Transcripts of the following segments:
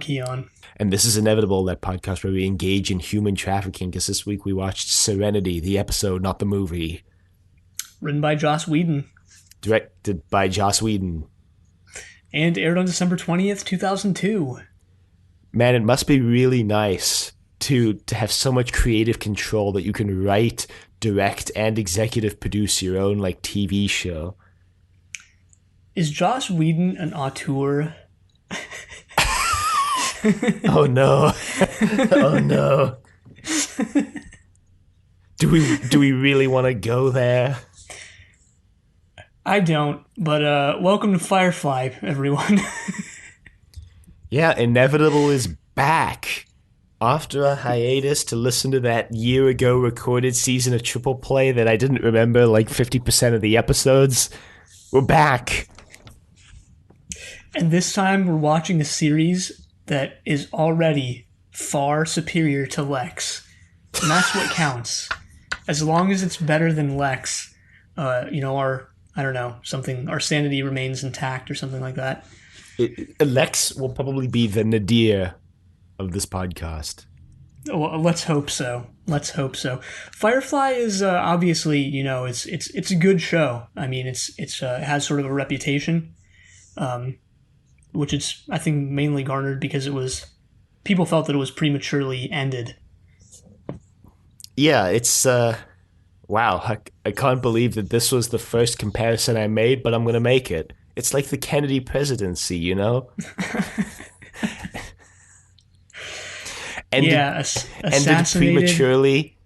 Keon. And this is Inevitable, that podcast where we engage in human trafficking, because this week we watched Serenity, the episode, not the movie. Written by Joss Whedon. Directed by Joss Whedon. And aired on December 20th, 2002. Man, it must be really nice to have so much creative control that you can write, direct, and executive produce your own like TV show. Is Joss Whedon an auteur? Oh no. Oh no. Do we really want to go there? I don't, but welcome to Firefly, everyone. Yeah, Inevitable is back. After a hiatus to listen to that year ago recorded season of Triple Play that I didn't remember like 50% of the episodes, we're back. And this time we're watching a series that is already far superior to Lex. And that's what counts. As long as it's better than Lex, our sanity remains intact or something like that. Lex will probably be the nadir of this podcast. Well, let's hope so. Let's hope so. Firefly is obviously, it's a good show. I mean, it has sort of a reputation, which it's, I think, mainly garnered because people felt that it was prematurely ended. Yeah, it's wow. I can't believe that this was the first comparison I made, but I'm going to make it. It's like the Kennedy presidency, you know? Assassinated prematurely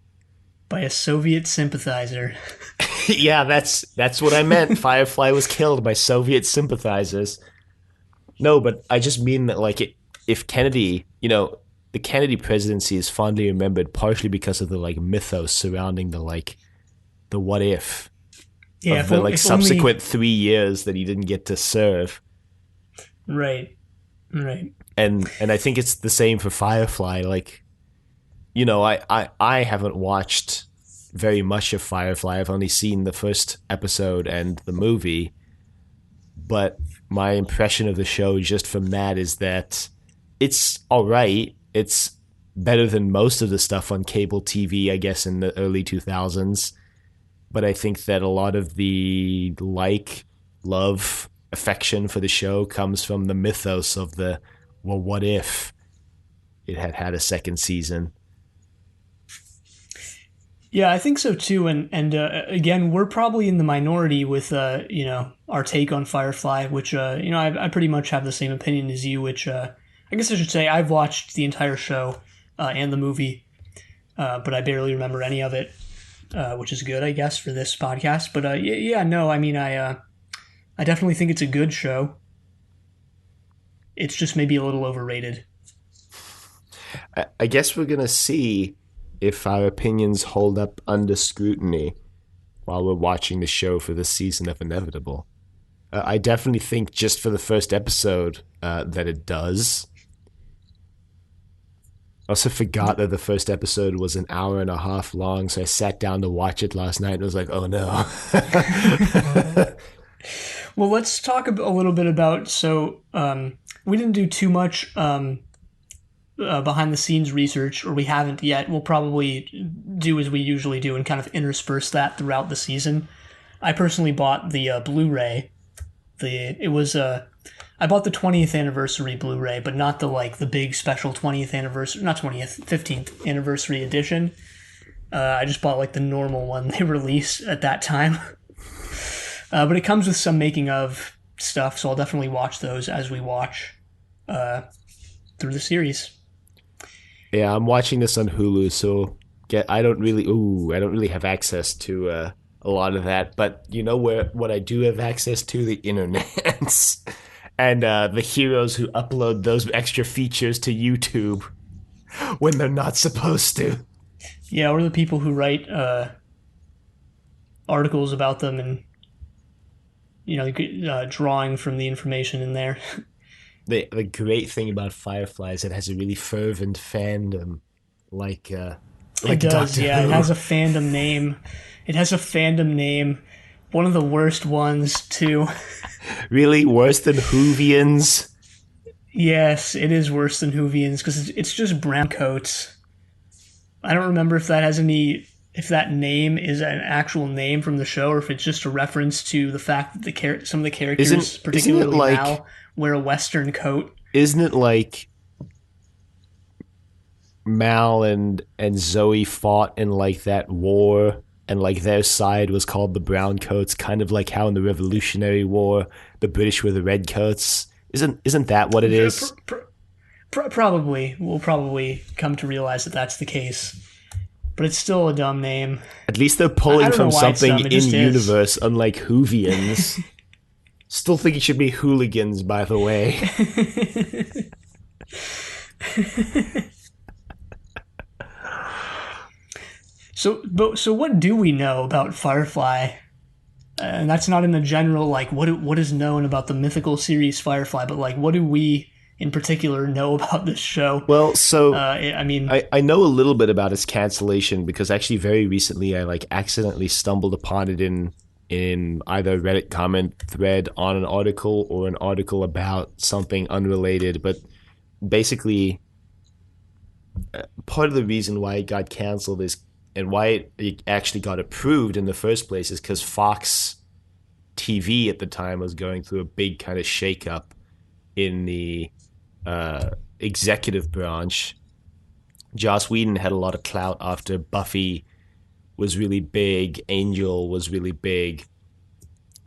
by a Soviet sympathizer. Yeah, that's what I meant. Firefly was killed by Soviet sympathizers. No, but I just mean that, like, if Kennedy, the Kennedy presidency is fondly remembered partially because of the like mythos surrounding the what if. Yeah, of the subsequent 3 years that he didn't get to serve. Right. And I think it's the same for Firefly. Like, I haven't watched very much of Firefly. I've only seen the first episode and the movie. But my impression of the show just from that is that it's all right. It's better than most of the stuff on cable TV, I guess, in the early 2000s. But I think that a lot of the love, affection for the show comes from the mythos of what if it had had a second season? Yeah, I think so too. And again, we're probably in the minority with our take on Firefly, which I pretty much have the same opinion as you. Which I guess I should say I've watched the entire show and the movie, but I barely remember any of it. Which is good, I guess, for this podcast. But I definitely think it's a good show. It's just maybe a little overrated. I guess we're going to see if our opinions hold up under scrutiny while we're watching the show for this season of Inevitable. I definitely think just for the first episode that it does. I also forgot that the first episode was an hour and a half long, so I sat down to watch it last night and was like, oh no. Well, let's talk a little bit about, we didn't do too much behind the scenes research, or we haven't yet. We'll probably do as we usually do and kind of intersperse that throughout the season. I personally bought the Blu-ray. I bought the 20th anniversary Blu-ray, but not the big special 20th anniversary, not 20th, 15th anniversary edition. I just bought the normal one they released at that time. But it comes with some making of stuff, so I'll definitely watch those as we watch through the series. Yeah, I'm watching this on Hulu, so I don't really have access to a lot of that, but what I do have access to? The internet. And the heroes who upload those extra features to YouTube when they're not supposed to. Yeah, or the people who write articles about them and, drawing from the information in there. The great thing about Firefly is it has a really fervent fandom, like it does, Doctor yeah. Who. It has a fandom name. One of the worst ones, too. Really? Worse than Whovians? Yes, it is worse than Whovians because it's just brown coats. I don't remember if that has any, if that name is an actual name from the show, or if it's just a reference to the fact that some of the characters, Isn't it particularly like Mal, wear a Western coat. isn't it like Mal and Zoe fought in like that war, and like their side was called the brown coats, kind of like how in the Revolutionary War the British were the red coats. Isn't that what it is? Probably, we'll probably come to realize that that's the case. But it's still a dumb name. At least they're I pulling don't know from why it's something dumb. It in just is. universe, unlike Whovians. Still think it should be hooligans, by the way. So what do we know about Firefly? And that's not in the general, like, what is known about the mythical series Firefly, but like, what do we in particular know about this show? Well, so I mean, I know a little bit about its cancellation because actually very recently I like accidentally stumbled upon it in either a Reddit comment thread on an article or an article about something unrelated. But basically, part of the reason why it got canceled is, and why it actually got approved in the first place, is because Fox TV at the time was going through a big kind of shakeup in the executive branch. Joss Whedon had a lot of clout after Buffy was really big, Angel was really big,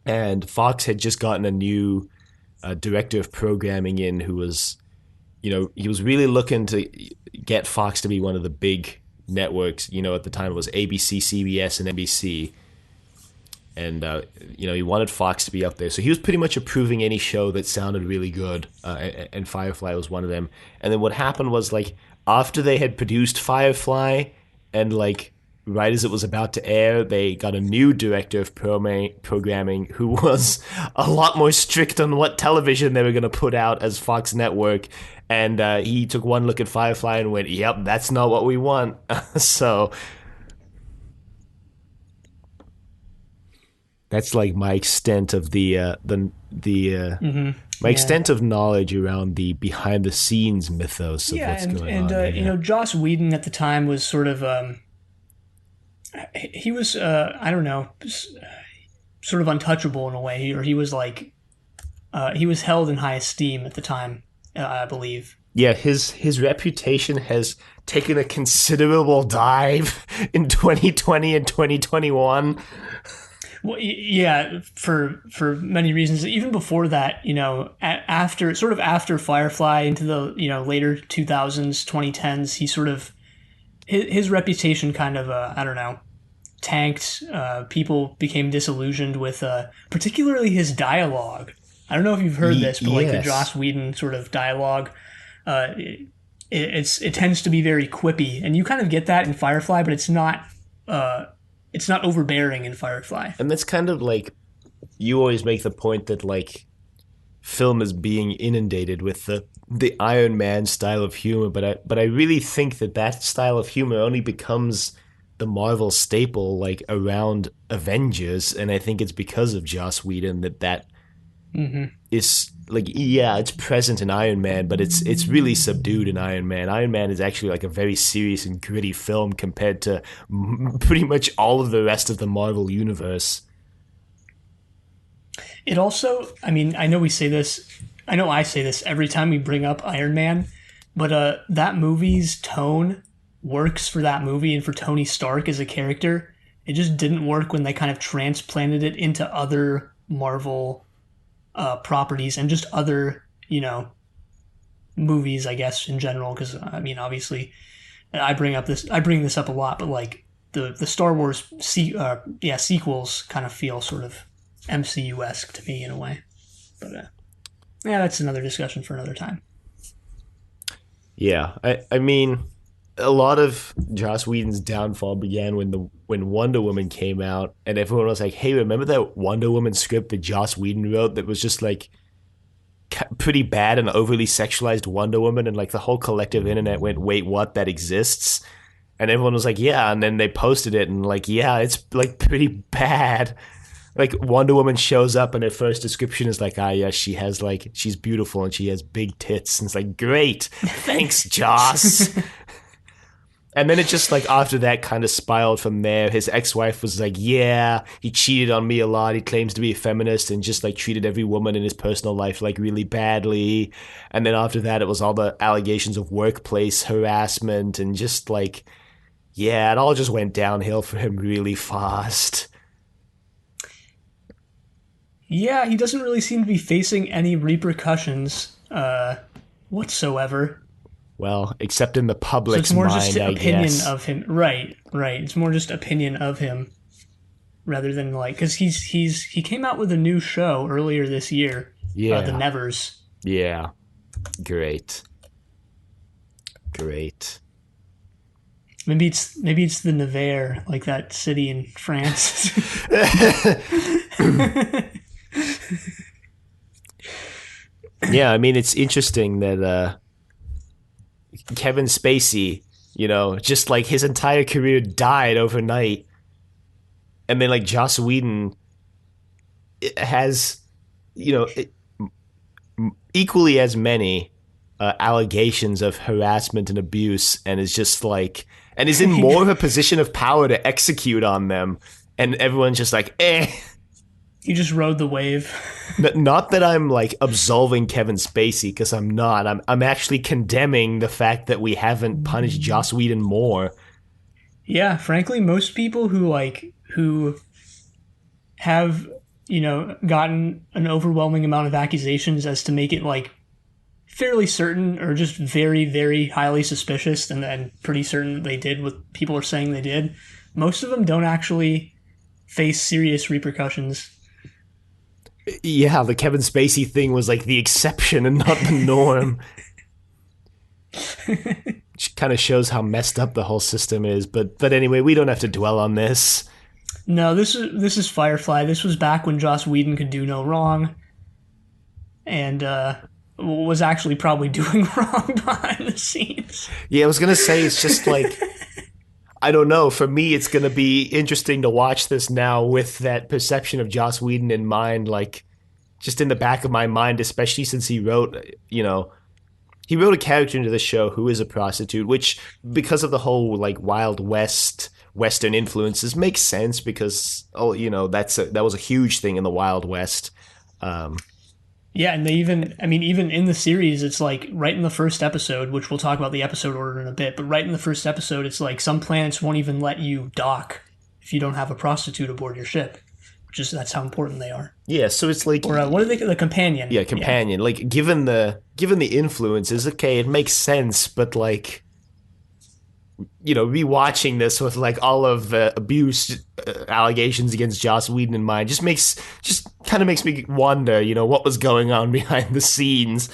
and Fox had just gotten a new director of programming in who was, he was really looking to get Fox to be one of the big networks. At the time it was ABC, CBS, and NBC. And, he wanted Fox to be up there. So he was pretty much approving any show that sounded really good. And Firefly was one of them. And then what happened was, like, after they had produced Firefly and, like, right as it was about to air, they got a new director of programming who was a lot more strict on what television they were going to put out as Fox Network. And he took one look at Firefly and went, yep, that's not what we want. So that's like my extent of my extent of knowledge around the behind the scenes mythos of what's going on. Joss Whedon at the time was sort of he was I don't know, sort of untouchable in a way, or he was like he was held in high esteem at the time, I believe. Yeah, his reputation has taken a considerable dive in 2020 and 2021. Well, yeah, for many reasons. Even before that, after Firefly into the later 2000s, 2010s, he sort of his reputation kind of I don't know, tanked. People became disillusioned with particularly his dialogue. I don't know if you've heard this, but like the Joss Whedon sort of dialogue, it tends to be very quippy, and you kind of get that in Firefly, but it's not overbearing in Firefly. And that's kind of like, you always make the point that like film is being inundated with the Iron Man style of humor, but I really think that style of humor only becomes the Marvel staple like around Avengers, and I think it's because of Joss Whedon that is like, yeah, it's present in Iron Man, but it's really subdued in Iron Man. Iron Man is actually like a very serious and gritty film compared to pretty much all of the rest of the Marvel universe. It also, I mean, I know I say this every time we bring up Iron Man, but that movie's tone works for that movie and for Tony Stark as a character. It just didn't work when they kind of transplanted it into other Marvel properties and just other, movies, I guess, in general. Because I mean, obviously, I bring this up a lot, but like the Star Wars sequels kind of feel sort of MCU-esque to me in a way. But yeah, that's another discussion for another time. Yeah, I mean, a lot of Joss Whedon's downfall began when Wonder Woman came out, and everyone was like, hey, remember that Wonder Woman script that Joss Whedon wrote that was just like pretty bad and overly sexualized Wonder Woman? And like the whole collective internet went, wait, what? That exists? And everyone was like, yeah. And then they posted it and like, yeah, it's like pretty bad. Like Wonder Woman shows up and her first description is like, yeah, she's beautiful and she has big tits. And it's like, great, thanks, Joss. And then it just like after that kind of spiraled from there. His ex-wife was like, yeah, he cheated on me a lot. He claims to be a feminist and just like treated every woman in his personal life like really badly. And then after that, it was all the allegations of workplace harassment and just like, yeah, it all just went downhill for him really fast. Yeah, he doesn't really seem to be facing any repercussions whatsoever. Well, except in the So public's it's more mind, just I opinion guess. of him. Right, right. It's more just opinion of him rather than like because he came out with a new show earlier this year, Yeah. The Nevers. Yeah. Great. Great. Maybe it's the Nevers, like that city in France. Yeah, I mean, it's interesting that Kevin Spacey, you know, just like his entire career died overnight. And then like Joss Whedon has, you know, equally as many allegations of harassment and abuse and is just like, and is in more of a position of power to execute on them. And everyone's just like, eh. He just rode the wave. Not that I'm like absolving Kevin Spacey, because I'm not. I'm actually condemning the fact that we haven't punished Joss Whedon more. Yeah, frankly, most people who have, gotten an overwhelming amount of accusations as to make it like fairly certain or just very, very highly suspicious and then pretty certain they did what people are saying they did, most of them don't actually face serious repercussions. Yeah, the Kevin Spacey thing was like the exception and not the norm. Which kind of shows how messed up the whole system is. But anyway, we don't have to dwell on this. No, this is Firefly. This was back when Joss Whedon could do no wrong, and was actually probably doing wrong behind the scenes. Yeah, I was gonna say it's just like, I don't know. For me, it's gonna be interesting to watch this now with that perception of Joss Whedon in mind, like just in the back of my mind, especially since he wrote, he wrote a character into the show who is a prostitute, which because of the whole like Wild West Western influences makes sense because that was a huge thing in the Wild West. Yeah, and they even in the series, it's like right in the first episode, which we'll talk about the episode order in a bit, but right in the first episode, it's like some planets won't even let you dock if you don't have a prostitute aboard your ship. That's how important they are. Yeah, so it's like, or what are they? The companion. Yeah, companion. Yeah. Like given the influences, okay, it makes sense, but like, rewatching this with like all of the abuse allegations against Joss Whedon in mind just kind of makes me wonder, what was going on behind the scenes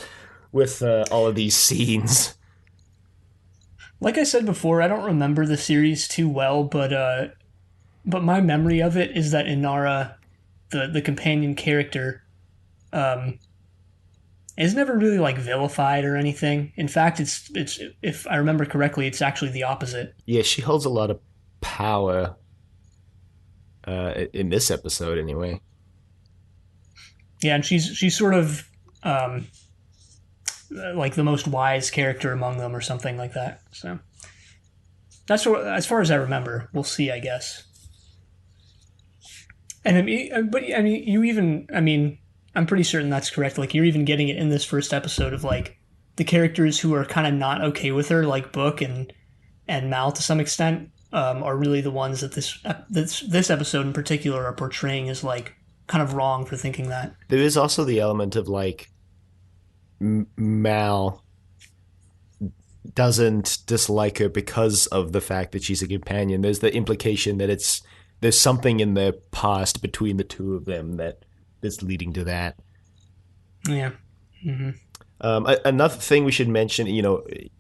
with all of these scenes. Like I said before, I don't remember the series too well, but my memory of it is that Inara, the companion character, is never really like vilified or anything. In fact, it's if I remember correctly, it's actually the opposite. Yeah, she holds a lot of power in this episode, anyway. Yeah, and she's sort of like the most wise character among them, or something like that. So that's as far as I remember. We'll see, I guess. And I'm pretty certain that's correct. Like, you're even getting it in this first episode of like the characters who are kind of not okay with her, like Book and Mal to some extent, are really the ones that this episode in particular are portraying as like kind of wrong for thinking that. There is also the element of like Mal doesn't dislike her because of the fact that she's a companion. There's the implication that there's something in the past between the two of them that's leading to that. Yeah. Mm-hmm. Another thing we should mention,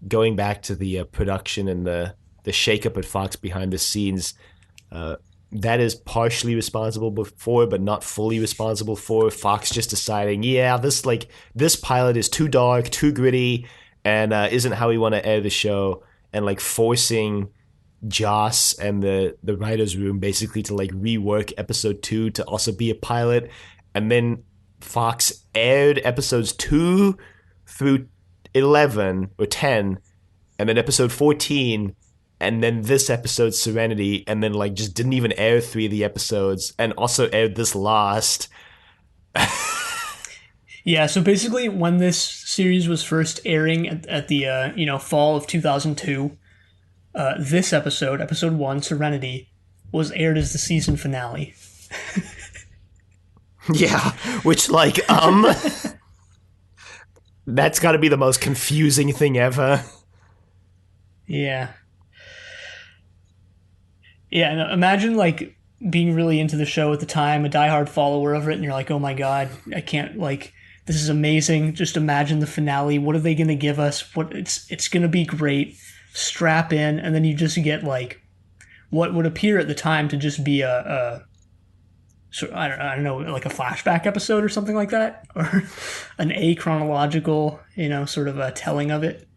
going back to the production and the shakeup at Fox behind the scenes, that is partially responsible for, but not fully responsible for, Fox just deciding, this pilot is too dark, too gritty, and isn't how we want to air the show, and like forcing Joss and the writers room basically to like rework episode 2 to also be a pilot, and then Fox aired episodes 2 through 11 or 10, and then episode 14, and then this episode Serenity, and then like just didn't even air 3 of the episodes, and also aired this last. Yeah, so basically, when this series was first airing at the fall of 2002, this episode 1, Serenity, was aired as the season finale. Yeah, which like that's got to be the most confusing thing ever. Yeah. Yeah, and imagine like being really into the show at the time, a diehard follower of it, and you're like, oh my god, I can't like this is amazing. Just imagine the finale. What are they gonna give us? What it's gonna be great. Strap in, and then you just get like what would appear at the time to just be so I don't know, like a flashback episode or something like that, or an achronological, sort of a telling of it.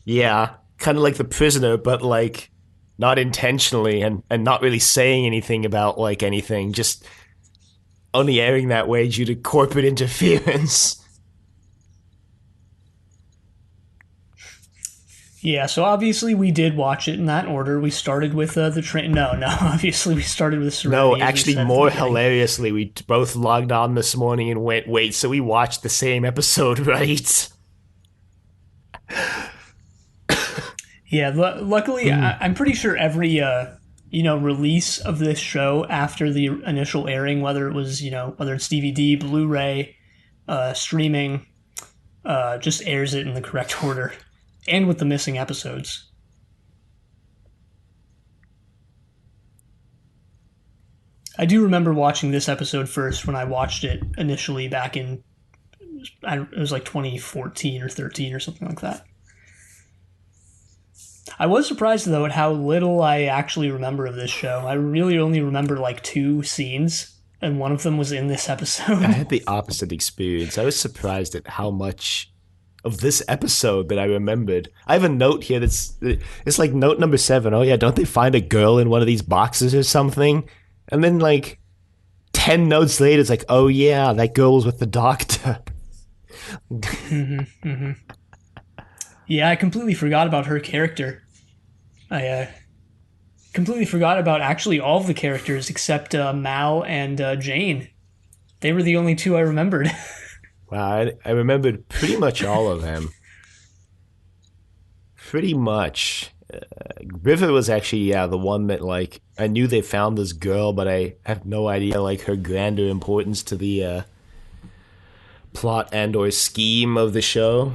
Yeah, kind of like The Prisoner, but like not intentionally, and not really saying anything about like anything, just only airing that way due to corporate interference. Yeah, so obviously we did watch it in that order. We started with the train. No, obviously we started with Serenity. No, actually, more hilariously, we both logged on this morning and went, wait, so we watched the same episode, right? Yeah, luckily, I'm pretty sure every release of this show after the initial airing, whether it's DVD, Blu-ray, streaming, just airs it in the correct order, and with the missing episodes. I do remember watching this episode first when I watched it initially back in, it was like 2014 or 13 or something like that. I was surprised, though, at how little I actually remember of this show. I really only remember like 2 scenes, and one of them was in this episode. I had the opposite experience. I was surprised at how much of this episode that I remembered. I have a note here it's like note number 7. Oh yeah, don't they find a girl in one of these boxes or something? And then like 10 notes later, it's like, oh yeah, that girl was with the doctor. Yeah, I completely forgot about her character. I completely forgot about actually all of the characters except Mal and Jane. They were the only 2 I remembered. Wow, I remembered pretty much all of them. Pretty much. River was actually, the one that, like, I knew they found this girl, but I have no idea, like, her grander importance to the plot and or scheme of the show.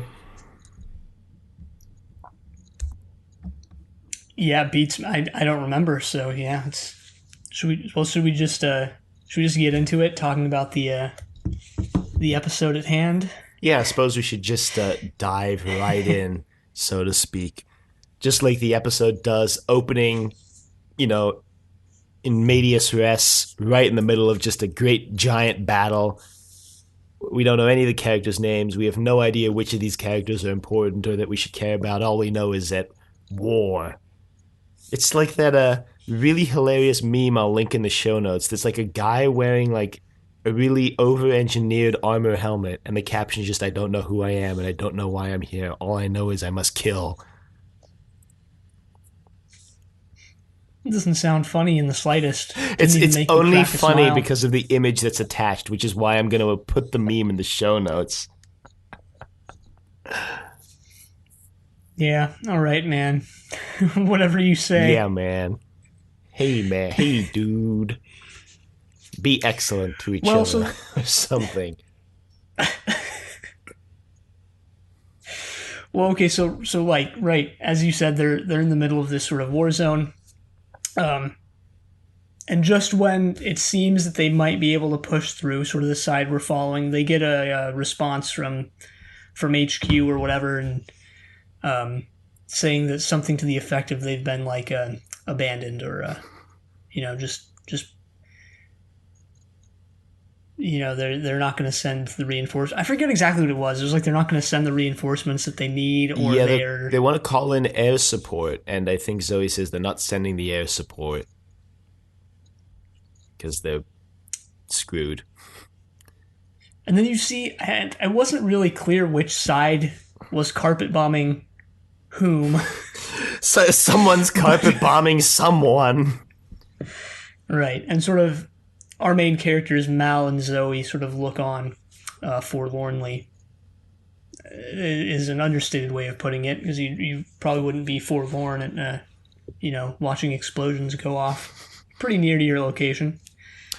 Yeah, beats. I don't remember. So yeah, should we just get into it, talking about the episode at hand? Yeah, I suppose we should just dive right in, so to speak. Just like the episode does, opening, in medias res, right in the middle of just a great giant battle. We don't know any of the characters' names. We have no idea which of these characters are important or that we should care about. All we know is that war. It's like that really hilarious meme I'll link in the show notes. There's like a guy wearing like a really over-engineered armor helmet, and the caption is just, I don't know who I am and I don't know why I'm here. All I know is I must kill. It doesn't sound funny in the slightest. It's only funny because of the image that's attached, which is why I'm going to put the meme in the show notes. Yeah, all right, man. Whatever you say. Yeah, man. Hey, man. Hey, dude. Be excellent to each other or something. Well, okay, so like, right, as you said, they're in the middle of this sort of war zone. And just when it seems that they might be able to push through sort of the side we're following, they get a response from HQ or whatever, and saying that something to the effect of they've been like they're not going to send the reinforcements. I forget exactly what it was. It was like they're not going to send the reinforcements that they need, or they want to call in air support, and I think Zoe says they're not sending the air support because they're screwed. And then you see, and I wasn't really clear which side was carpet bombing whom. So someone's carpet bombing someone. Right, and sort of our main characters, Mal and Zoe, sort of look on forlornly. Is an understated way of putting it, because you probably wouldn't be forlorn at watching explosions go off pretty near to your location.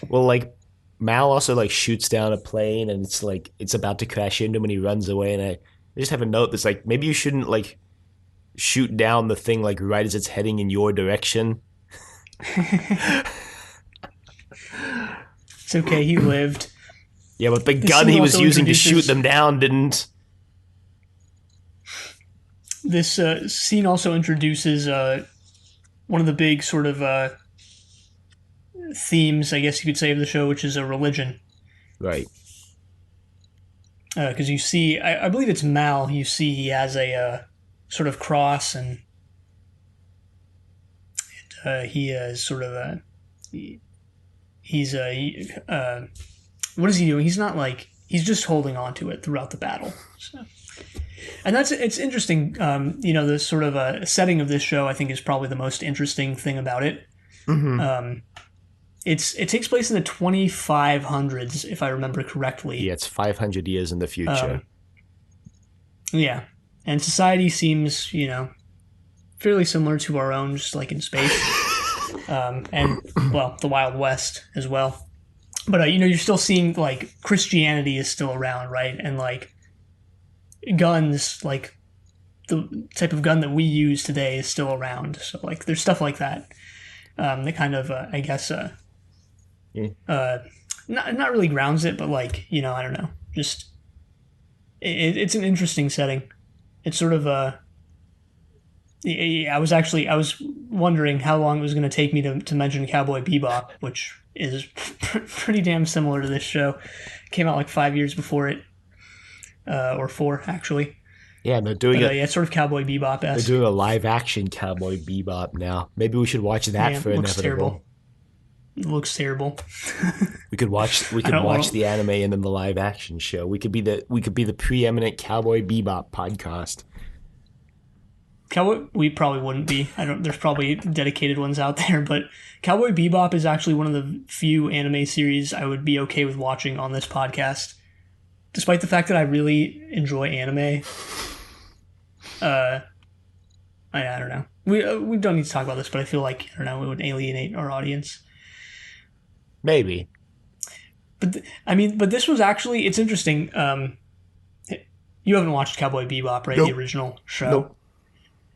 Well, like Mal also like shoots down a plane, and it's about to crash into him, and he runs away. And I just have a note that's like, maybe you shouldn't like shoot down the thing like right as it's heading in your direction. It's okay, he lived. Yeah, but the gun he was using to shoot them down didn't. This scene also introduces one of the big sort of themes, I guess you could say, of the show, which is a religion. Right. Because you see, I believe it's Mal, you see he has a sort of cross, and he is sort of a... He's what is he doing? He's not like... He's just holding on to it throughout the battle. So. And it's interesting. The sort of setting of this show, I think, is probably the most interesting thing about it. Mm-hmm. It takes place in the 2500s, if I remember correctly. Yeah, it's 500 years in the future. Yeah, and society seems, fairly similar to our own, just like in space, and well, the Wild West as well. But you're still seeing like Christianity is still around, right? And like guns, like the type of gun that we use today, is still around. So like there's stuff like that that kind of I guess not really grounds it, but like I don't know, just it's an interesting setting. It's sort of I was wondering how long it was going to take me to mention Cowboy Bebop, which is pretty damn similar to this show. It came out like 5 years before it, or 4 actually. Yeah, they're doing it. Yeah, it's sort of Cowboy Bebop-esque. They're doing a live action Cowboy Bebop now. Maybe we should watch that for Inevitable. Terrible. It looks terrible. We could watch the anime and then the live action show. We could be the preeminent Cowboy Bebop podcast. We probably wouldn't be. There's probably dedicated ones out there, but Cowboy Bebop is actually one of the few anime series I would be okay with watching on this podcast. Despite the fact that I really enjoy anime. I don't know. We don't need to talk about this, but I feel like, I don't know, it would alienate our audience. Maybe. But this was actually, it's interesting. You haven't watched Cowboy Bebop, right? Nope. The original show. Nope.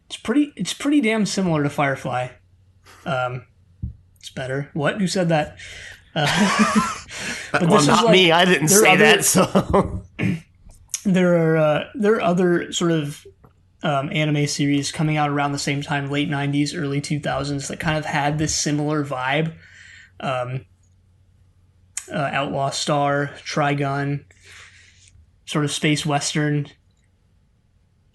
It's pretty damn similar to Firefly. It's better. What? Who said that? But well, not me. I didn't say that. So there are other sort of anime series coming out around the same time, late 90s, early 2000s, that kind of had this similar vibe. Outlaw Star, Trigun, sort of space western.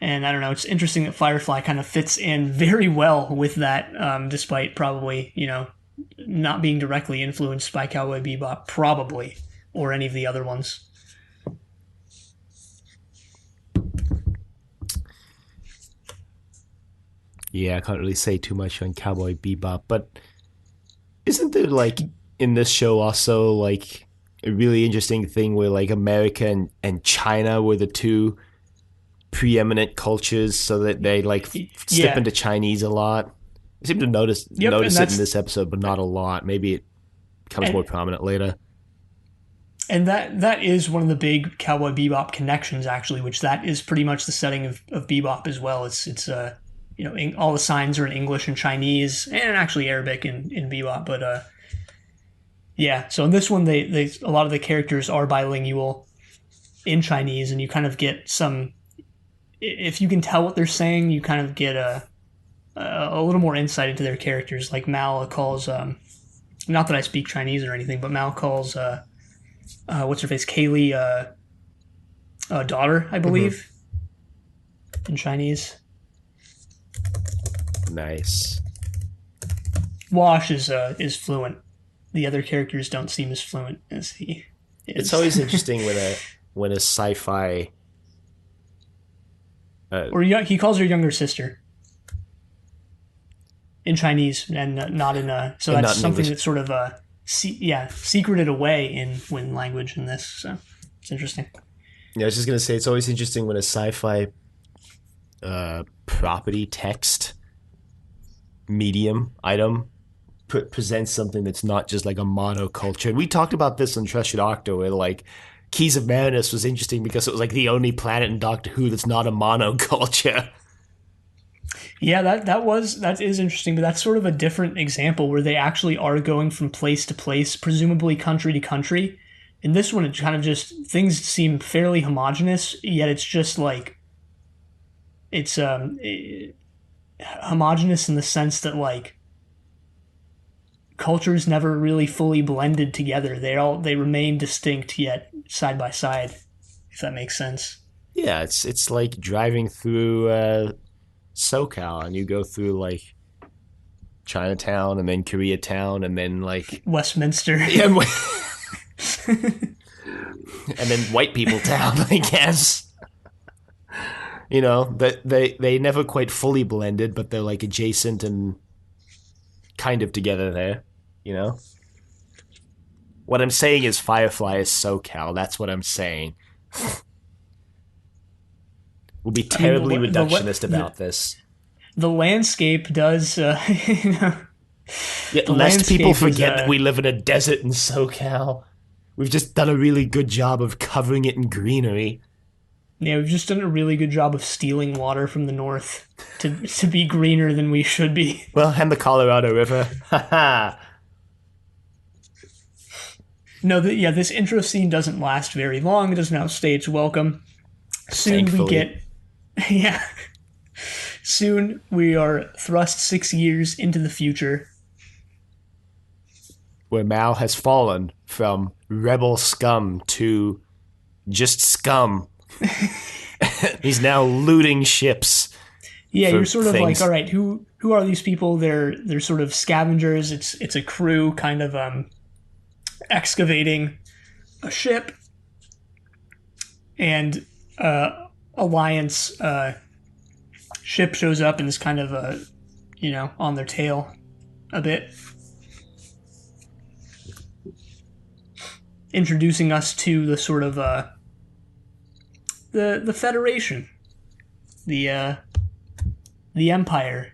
And I don't know, it's interesting that Firefly kind of fits in very well with that, despite probably, not being directly influenced by Cowboy Bebop, probably, or any of the other ones. Yeah, I can't really say too much on Cowboy Bebop, but isn't there, like, in this show also, like, a really interesting thing where, like, America and China were the two preeminent cultures, so that they like slip into Chinese a lot? I seem to notice it in this episode, but not a lot. Maybe it becomes more prominent later. And that is one of the big Cowboy Bebop connections, actually, which that is pretty much the setting of Bebop as well. It's all the signs are in English and Chinese, and actually Arabic in Bebop. But so in this one, they a lot of the characters are bilingual in Chinese, and you kind of get some. If you can tell what they're saying, you kind of get a little more insight into their characters. Like Mal calls, not that I speak Chinese or anything, but Mal calls what's her face, Kaylee, daughter, I believe, in Chinese. Nice. Wash is fluent. The other characters don't seem as fluent as he is. It's always interesting when a sci-fi. Or he calls her younger sister in Chinese, and not in so and that's not in something English. that's sort of secreted away in language in this. So it's interesting. Yeah, I was just gonna say it's always interesting when a sci-fi property text medium item presents something that's not just like a monoculture. We talked about this on Trusted Doctor, where like Keys of Marinus was interesting because it was like the only planet in Doctor Who that's not a monoculture. Yeah, that is interesting, but that's sort of a different example where they actually are going from place to place, presumably country to country. In this one, it kind of just things seem fairly homogenous, yet it's just like it's homogenous in the sense that like cultures never really fully blended together. They remain distinct yet side by side, if that makes sense. Yeah, it's like driving through SoCal and you go through like Chinatown and then Koreatown and then like Westminster. yeah, and then white people town, I guess. You know, that they never quite fully blended, but they're like adjacent and kind of together there, you know? What I'm saying is Firefly is SoCal. That's what I'm saying. We'll be terribly reductionist about this. The landscape does, you know. Yeah, lest people forget that we live in a desert in SoCal. We've just done a really good job of covering it in greenery. Yeah, we've just done a really good job of stealing water from the north to be greener than we should be. Well, and the Colorado River. Haha. No, this intro scene doesn't last very long. It doesn't outstay its welcome. Soon Thankfully. we get... Yeah. Soon we are thrust 6 years into the future. Where Mal has fallen from rebel scum to just scum. He's now looting ships. Yeah, you're sort of things. like, all right, who are these people? They're sort of scavengers. It's a crew kind of excavating a ship, and Alliance ship shows up and is kind of on their tail a bit, introducing us to the sort of the Federation, the Empire,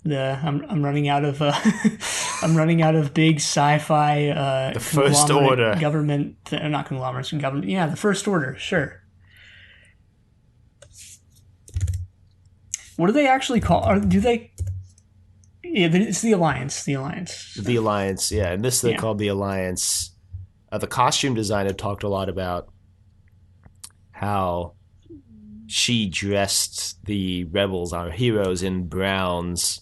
I'm running out of I'm running out of big sci-fi the First Order government, not conglomerates, government. Yeah, the First Order, sure. What do they actually call? Do they? Yeah, it's the Alliance. The Alliance. The Alliance, yeah. And this they're called the Alliance. The costume designer talked a lot about how she dressed the rebels, our heroes, in browns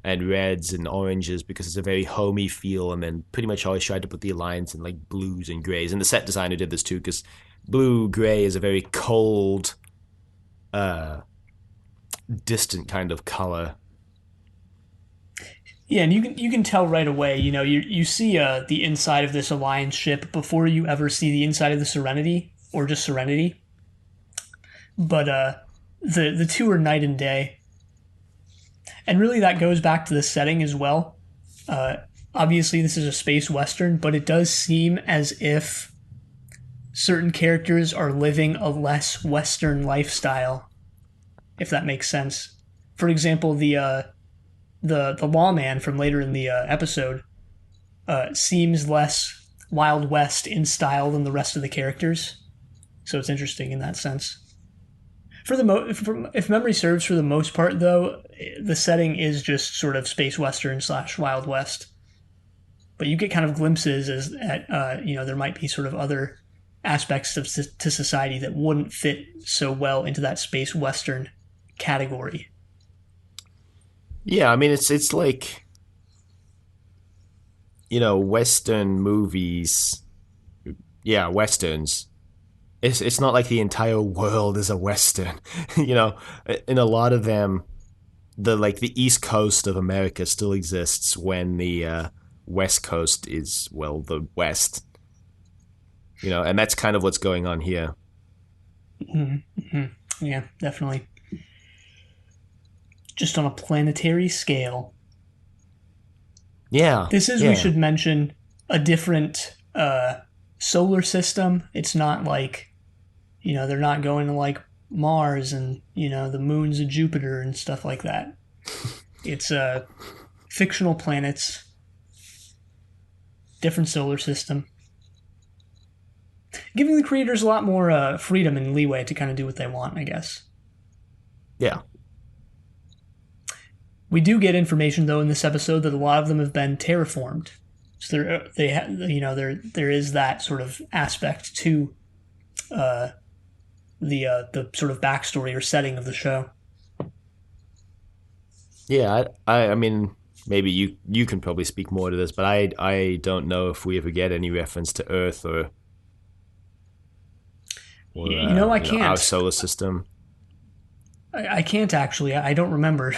and reds and oranges because it's a very homey feel, and then pretty much always tried to put the Alliance in like blues and grays. And the set designer did this too because blue-gray is a very cold, distant kind of color. Yeah, and you can tell right away. You know, you see the inside of this Alliance ship before you ever see the inside of the Serenity or just Serenity. But the two are night and day, and really that goes back to the setting as well. Obviously, this is a space western, but it does seem as if certain characters are living a less Western lifestyle, if that makes sense. For example, the lawman from later in the episode seems less Wild West in style than the rest of the characters, so it's interesting in that sense. If memory serves, for the most part, though, the setting is just sort of space western / Wild West. But you get kind of glimpses at there might be sort of other aspects to society that wouldn't fit so well into that space western category. Yeah, I mean it's like Western movies, yeah, Westerns. It's not like the entire world is a Western. In a lot of them, the East Coast of America still exists when the West Coast is, well, the West. And that's kind of what's going on here. Yeah, definitely. Just on a planetary scale. Yeah. This is, we should mention, a different solar system. It's not like, they're not going to like Mars and, the moons of Jupiter and stuff like that. It's fictional planets, different solar system. Giving the creators a lot more freedom and leeway to kind of do what they want, I guess. Yeah. We do get information, though, in this episode that a lot of them have been terraformed. So there is that sort of aspect to the sort of backstory or setting of the show. Yeah, I mean, maybe you can probably speak more to this, but I don't know if we ever get any reference to Earth or I can't. Our solar system. I can't actually. I don't remember.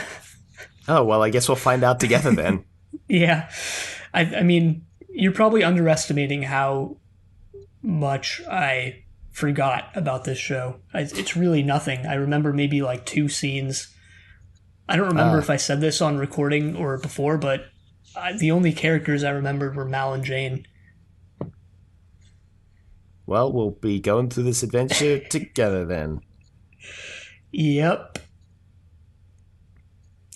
Oh, well, I guess we'll find out together then. Yeah. I mean, you're probably underestimating how much I forgot about this show. It's really nothing. I remember maybe like 2 scenes. I don't remember if I said this on recording or before, but the only characters I remembered were Mal and Jane. Well, we'll be going through this adventure together then. Yep.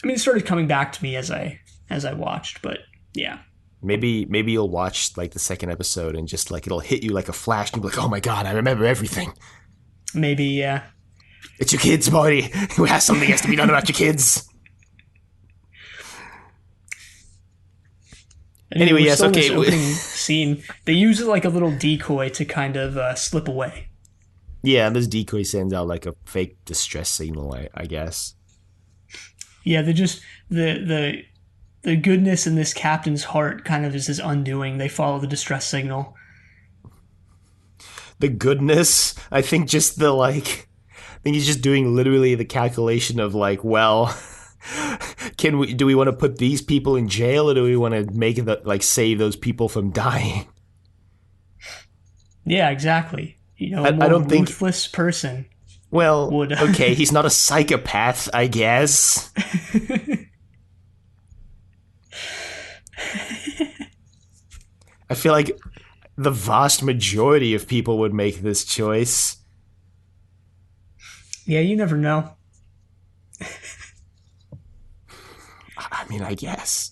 I mean, it started coming back to me as I watched, but yeah. Maybe you'll watch like the second episode and just like it'll hit you like a flash and you'll be like, oh my god, I remember everything. Maybe, yeah. It's your kids, Marty. Something has to be done about your kids. Anyway, yes, okay. This opening scene, they use it like a little decoy to kind of slip away. Yeah, this decoy sends out like a fake distress signal, I guess. Yeah, they just the goodness in this captain's heart kind of is his undoing. They follow the distress signal. The goodness, I think just I think he's just doing literally the calculation of like, well, do we want to put these people in jail or do we want to make it like save those people from dying? Yeah, exactly. I don't think ruthless person. Well, would. Okay, he's not a psychopath, I guess. I feel like the vast majority of people would make this choice. Yeah, you never know. I mean, I guess.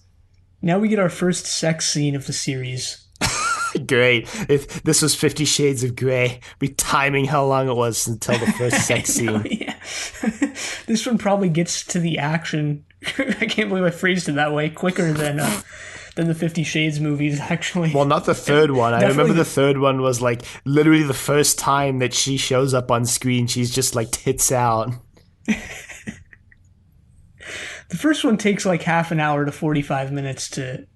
Now we get our first sex scene of the series. Great. If this was 50 Shades of Grey, be timing how long it was until the first sex scene. Yeah. This one probably gets to the action. I can't believe I phrased it that way. Quicker than the 50 Shades movies, actually. Well, not the third one. I remember the third one was like literally the first time that she shows up on screen, she's just like tits out. The first one takes like half an hour to 45 minutes to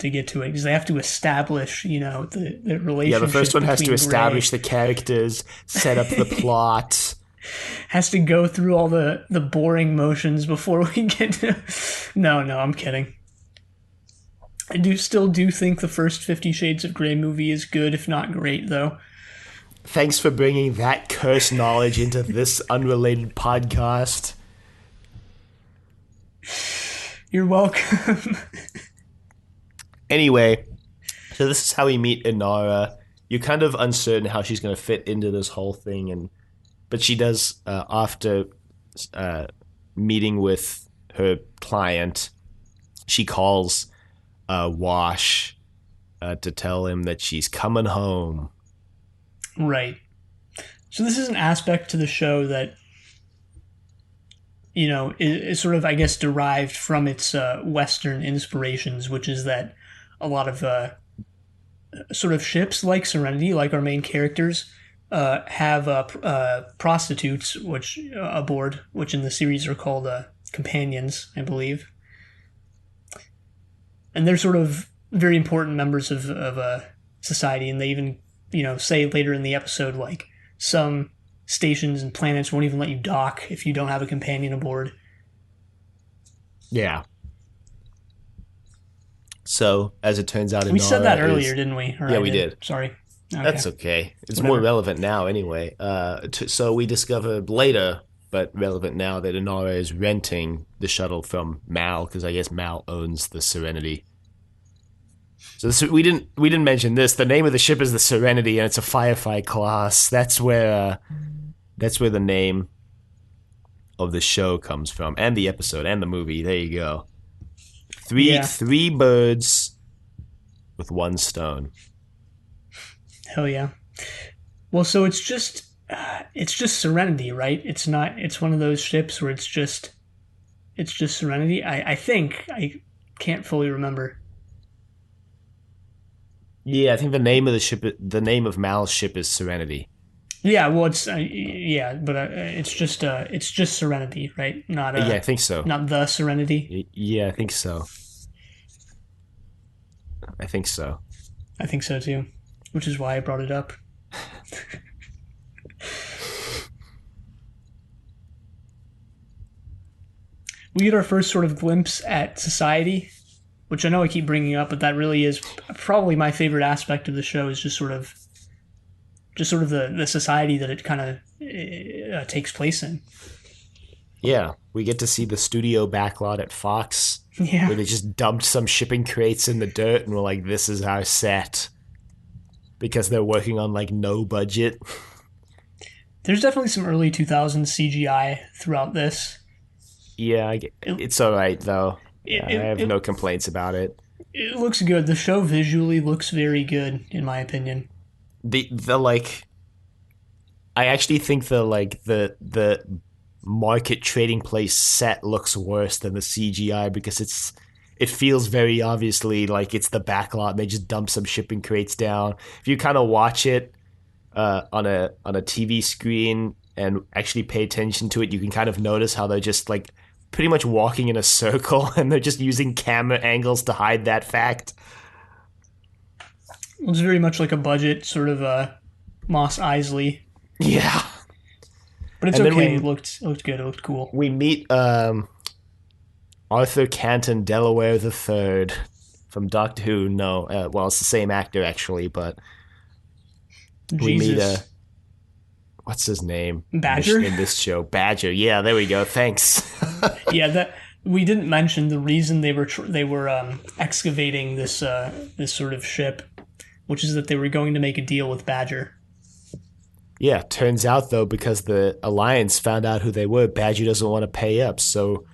get to it because they have to establish, the relationship. Yeah, the first one has to establish Grey. the characters, set up the plot. Has to go through all the boring motions before we get to... No, I'm kidding. I still do think the first 50 Shades of Grey movie is good, if not great, though. Thanks for bringing that cursed knowledge into this unrelated podcast. You're welcome. Anyway, so this is how we meet Inara. You're kind of uncertain how she's going to fit into this whole thing, but she does, after meeting with her client, she calls Wash to tell him that she's coming home. Right. So this is an aspect to the show that, is sort of, I guess, derived from its Western inspirations, which is that a lot of sort of ships like Serenity, like our main characters, have prostitutes aboard, which in the series are called companions, I believe. and they're sort of very important members of society, and they even say later in the episode like some stations and planets won't even let you dock if you don't have a companion aboard. Yeah. So, as it turns out, We said that Inara earlier, is... didn't we? Or Yeah, I we did. Sorry. Okay. That's okay. It's Whatever. more relevant now anyway. So we discover later, but relevant now, that Inara is renting the shuttle from Mal, because I guess Mal owns the Serenity. So we didn't mention this. The name of the ship is the Serenity, and it's a Firefly class. That's where the name of the show comes from, and the episode, and the movie. There you go. Three birds with one stone. Hell yeah. Well, so it's just Serenity, right? It's not. It's one of those ships where it's just Serenity. I think I can't fully remember. Yeah, I think the name of Mal's ship is Serenity. Yeah, well, it's but it's just Serenity, right? Not Yeah, I think so. Not the Serenity. Yeah, I think so. I think so. I think so too, which is why I brought it up. We get our first sort of glimpse at society, which I know I keep bringing up, but that really is probably my favorite aspect of the show. Is just sort of the society that it kind of takes place in. Yeah, we get to see the studio backlot at Fox, Yeah, where they just dumped some shipping crates in the dirt, and we're like, "This is our set," because they're working on like no budget. there's definitely some early 2000s CGI throughout this. Yeah, it's all right though. I have no complaints about it. It looks good. The show visually looks very good, in my opinion. I actually think the market trading place set looks worse than the CGI, because it feels very obviously like it's the backlot and they just dump some shipping crates down. If you kind of watch it on a TV screen and actually pay attention to it, you can kind of notice how they're just like pretty much walking in a circle, and they're just using camera angles to hide that fact. It was very much like a budget sort of Mos Eisley. Yeah. But it's okay. It looked good. It looked cool. We meet Arthur Canton Delaware III from Doctor Who. No, well, it's the same actor actually, but we meet what's his name? Badger? In this show. Badger. Yeah, there we go. Thanks. Yeah, that we didn't mention the reason they were excavating this sort of ship, which is that they were going to make a deal with Badger. Yeah, turns out though, because the Alliance found out who they were, Badger doesn't want to pay up. So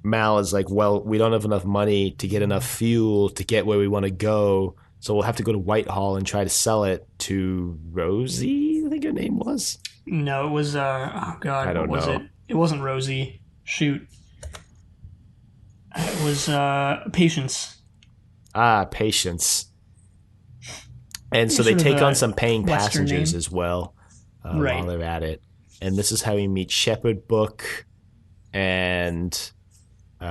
Mal is like, well, we don't have enough money to get enough fuel to get where we want to go, so we'll have to go to Whitehall and try to sell it to Rosie, I think her name was. No, it was oh god, I don't what was know. it? It wasn't Rosie. Shoot. It was Patience. Patience. And so they Sort of take a on some paying Western passengers name. as well Right. while they're at it. And this is how we meet Shepherd Book and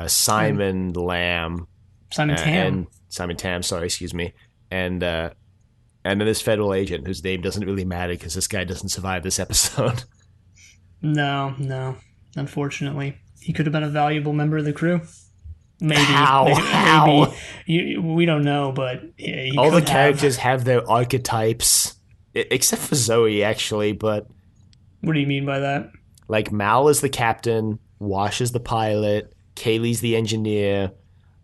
Simon Lamb. Simon Tam. And Simon Tam, sorry, excuse me. And then this federal agent whose name doesn't really matter because this guy doesn't survive this episode. No. Unfortunately. He could have been a valuable member of the crew. Maybe. How? Maybe. We don't know, but he All the could characters have their archetypes, except for Zoe, actually, but... What do you mean by that? Like, Mal is the captain, Wash is the pilot, Kaylee's the engineer,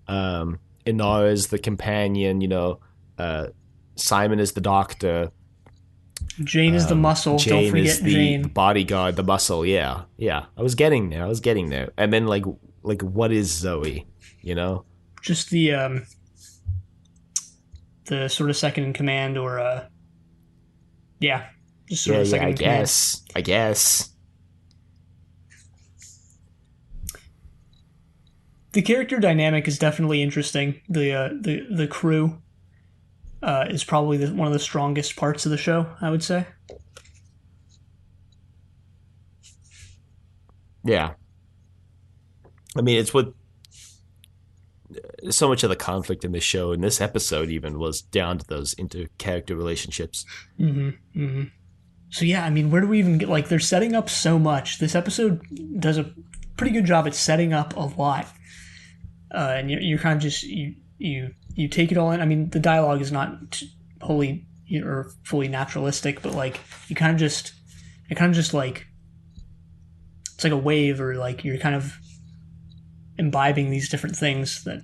Inara's the companion, Simon is the doctor. Jane is the muscle. Don't forget is the Jane. bodyguard, the muscle, yeah. I was getting there. And then, like what is Zoe, Just the sort of second in command, or just sort of second in command. I guess. The character dynamic is definitely interesting. The crew is probably one of the strongest parts of the show, I would say. Yeah. I mean, it's what so much of the conflict in this show, in this episode even, was down to those inter-character relationships. So yeah, I mean, where do we even get, like, they're setting up so much. This episode does a pretty good job at setting up a lot. And you're kind of just, you take it all in. I mean, the dialogue is not wholly or fully naturalistic, but like, it kind of just like, it's like a wave, or like you're kind of imbibing these different things that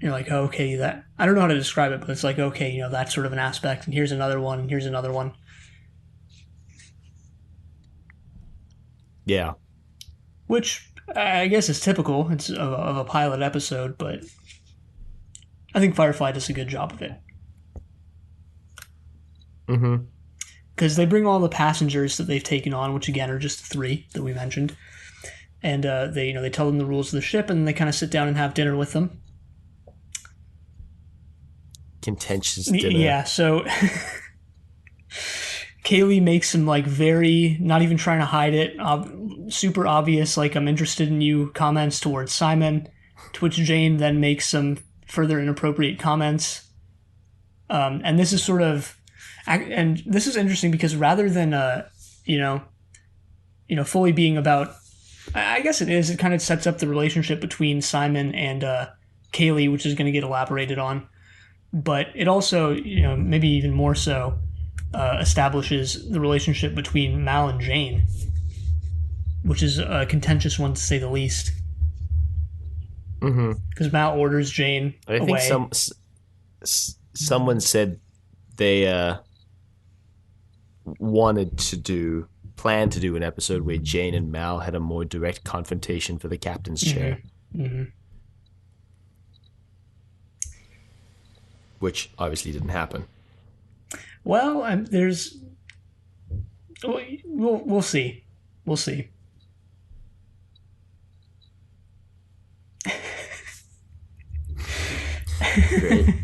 you're like, oh, okay, that, I don't know how to describe it, but it's like, okay, you know, that's sort of an aspect, and here's another one, and here's another one. Yeah. Which I guess is typical. It's of a pilot episode, but I think Firefly does a good job of it. Because they bring all the passengers that they've taken on, which again are just 3 that we mentioned, and they tell them the rules of the ship, and they kind of sit down and have dinner with them. Contentious dinner. Yeah, so Kaylee makes some, like, very, not even trying to hide it, super obvious, like, I'm interested in you comments towards Simon, to which Jane then makes some further inappropriate comments. And this is sort of, and this is interesting because rather than, fully being about, I guess it is, it kind of sets up the relationship between Simon and Kaylee, which is going to get elaborated on. But it also, maybe even more so, establishes the relationship between Mal and Jane, which is a contentious one to say the least. Because Mal orders Jane away. I think someone said they planned to do an episode where Jane and Mal had a more direct confrontation for the captain's chair. Which obviously didn't happen. Well, we'll see. We'll see. Great.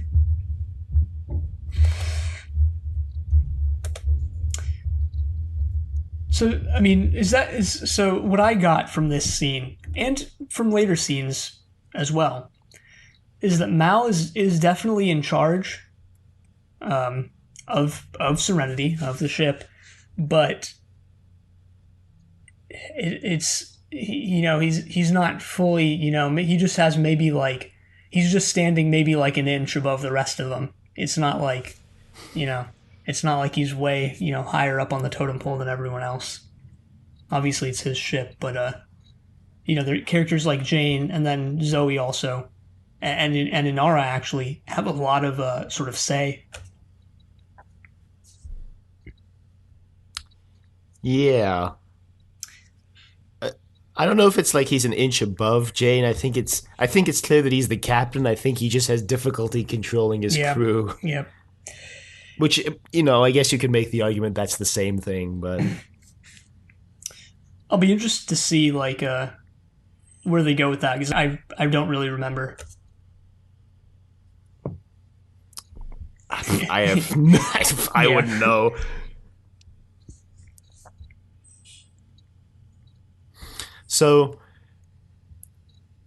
So, I mean, so what I got from this scene, and from later scenes as well, is that Mal is definitely in charge of Serenity, of the ship, but he's not fully, he just has maybe, like, he's just standing maybe like an inch above the rest of them. It's not like, it's not like he's way, higher up on the totem pole than everyone else. Obviously it's his ship, but there are characters like Jane and then Zoe also, and Inara actually have a lot of sort of say. Yeah. I don't know if it's like he's an inch above Jane. I think it's clear that he's the captain. I think he just has difficulty controlling his crew. Yep. Which, I guess you could make the argument that's the same thing, but I'll be interested to see, like, where they go with that, because I don't really remember. I wouldn't know. So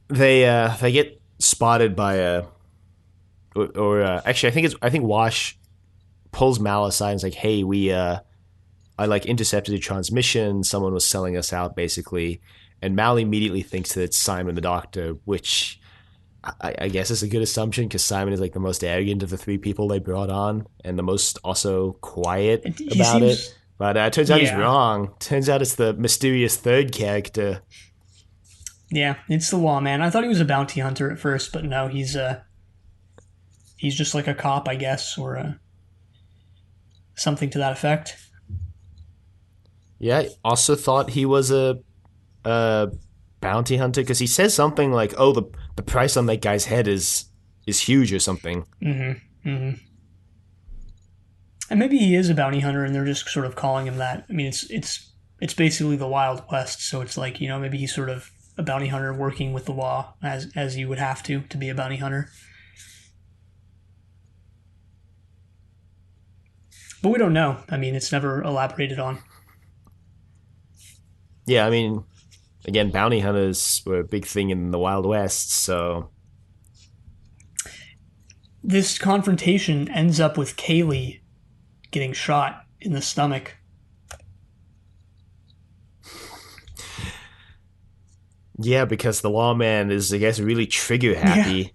they get spotted by actually I think Wash pulls Mal aside and is like, hey, I like intercepted a transmission, someone was selling us out basically, and Mal immediately thinks that it's Simon the Doctor, which I guess is a good assumption because Simon is like the most arrogant of the 3 people they brought on and the most also quiet about it. But it turns out he's wrong. Turns out it's the mysterious 3rd character. Yeah, it's the lawman. I thought he was a bounty hunter at first, but no, he's just like a cop, I guess, or something to that effect. Yeah, I also thought he was a bounty hunter because he says something like, "Oh, the price on that guy's head is huge" or something. And maybe he is a bounty hunter, and they're just sort of calling him that. I mean, it's basically the Wild West, so it's like, maybe he's sort of a bounty hunter working with the law, as you would have to be a bounty hunter. But we don't know. I mean, it's never elaborated on. Yeah, I mean, again, bounty hunters were a big thing in the Wild West, so this confrontation ends up with Kaylee getting shot in the stomach. Yeah, because the lawman is, I guess, really trigger happy.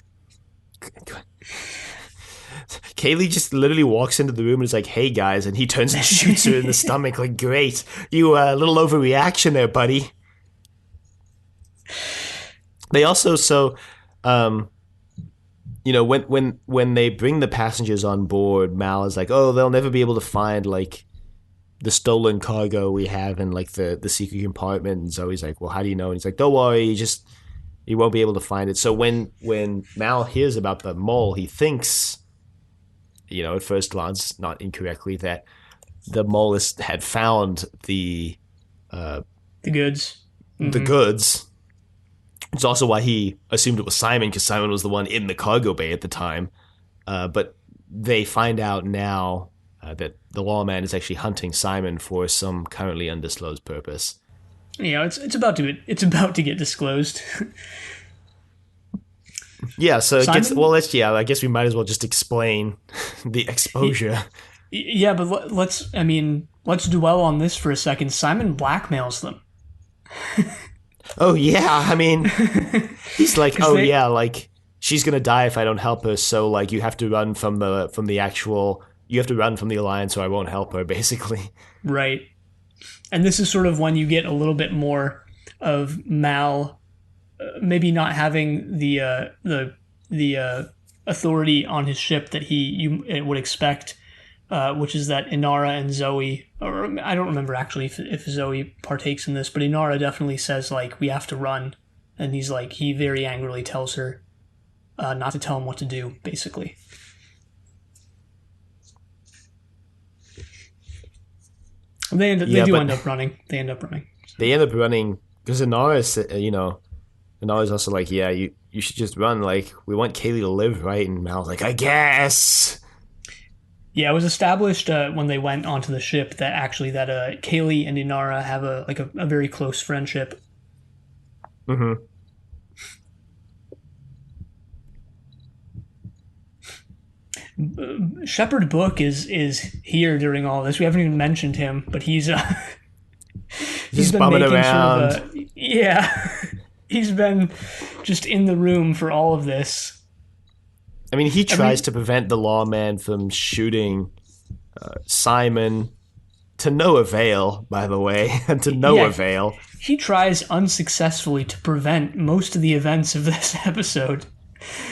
Yeah. Kaylee just literally walks into the room and is like, "Hey guys," and he turns and shoots her in the stomach. Like, great, you a little overreaction there, buddy. They also when they bring the passengers on board, Mal is like, "Oh, they'll never be able to find like the stolen cargo we have in like the secret compartment." And Zoe's like, "Well, how do you know?" And he's like, "Don't worry, you won't be able to find it." So when Mal hears about the mole, he thinks, at first glance, not incorrectly, that the mole had found the goods. Mm-hmm. The goods. It's also why he assumed it was Simon, because Simon was the one in the cargo bay at the time. But they find out now that the lawman is actually hunting Simon for some currently undisclosed purpose. Yeah, it's about to get disclosed. Yeah, so I guess we might as well just explain the exposure. Yeah, but let's dwell on this for a second. Simon blackmails them. Oh yeah, I mean, he's like, like she's gonna die if I don't help her. So like, you have to run from the alliance, or I won't help her, basically. Right, and this is sort of when you get a little bit more of Mal, maybe not having the authority on his ship that you would expect. Which is that Inara and Zoe, or I don't remember actually if Zoe partakes in this, but Inara definitely says, like, we have to run. And he very angrily tells her not to tell him what to do, basically. They end up running. They end up running because Inara's also like, yeah, you should just run. Like, we want Kaylee to live, right? And Mal's like, I guess. Yeah, it was established when they went onto the ship that Kaylee and Inara have a very close friendship. Mm-hmm. Shepherd Book is here during all this. We haven't even mentioned him, but he's been bumming making around. Sort of he's been just in the room for all of this. I mean, he tries to prevent the lawman from shooting Simon to no avail, by the way, and to no avail. He tries unsuccessful to prevent most of the events of this episode.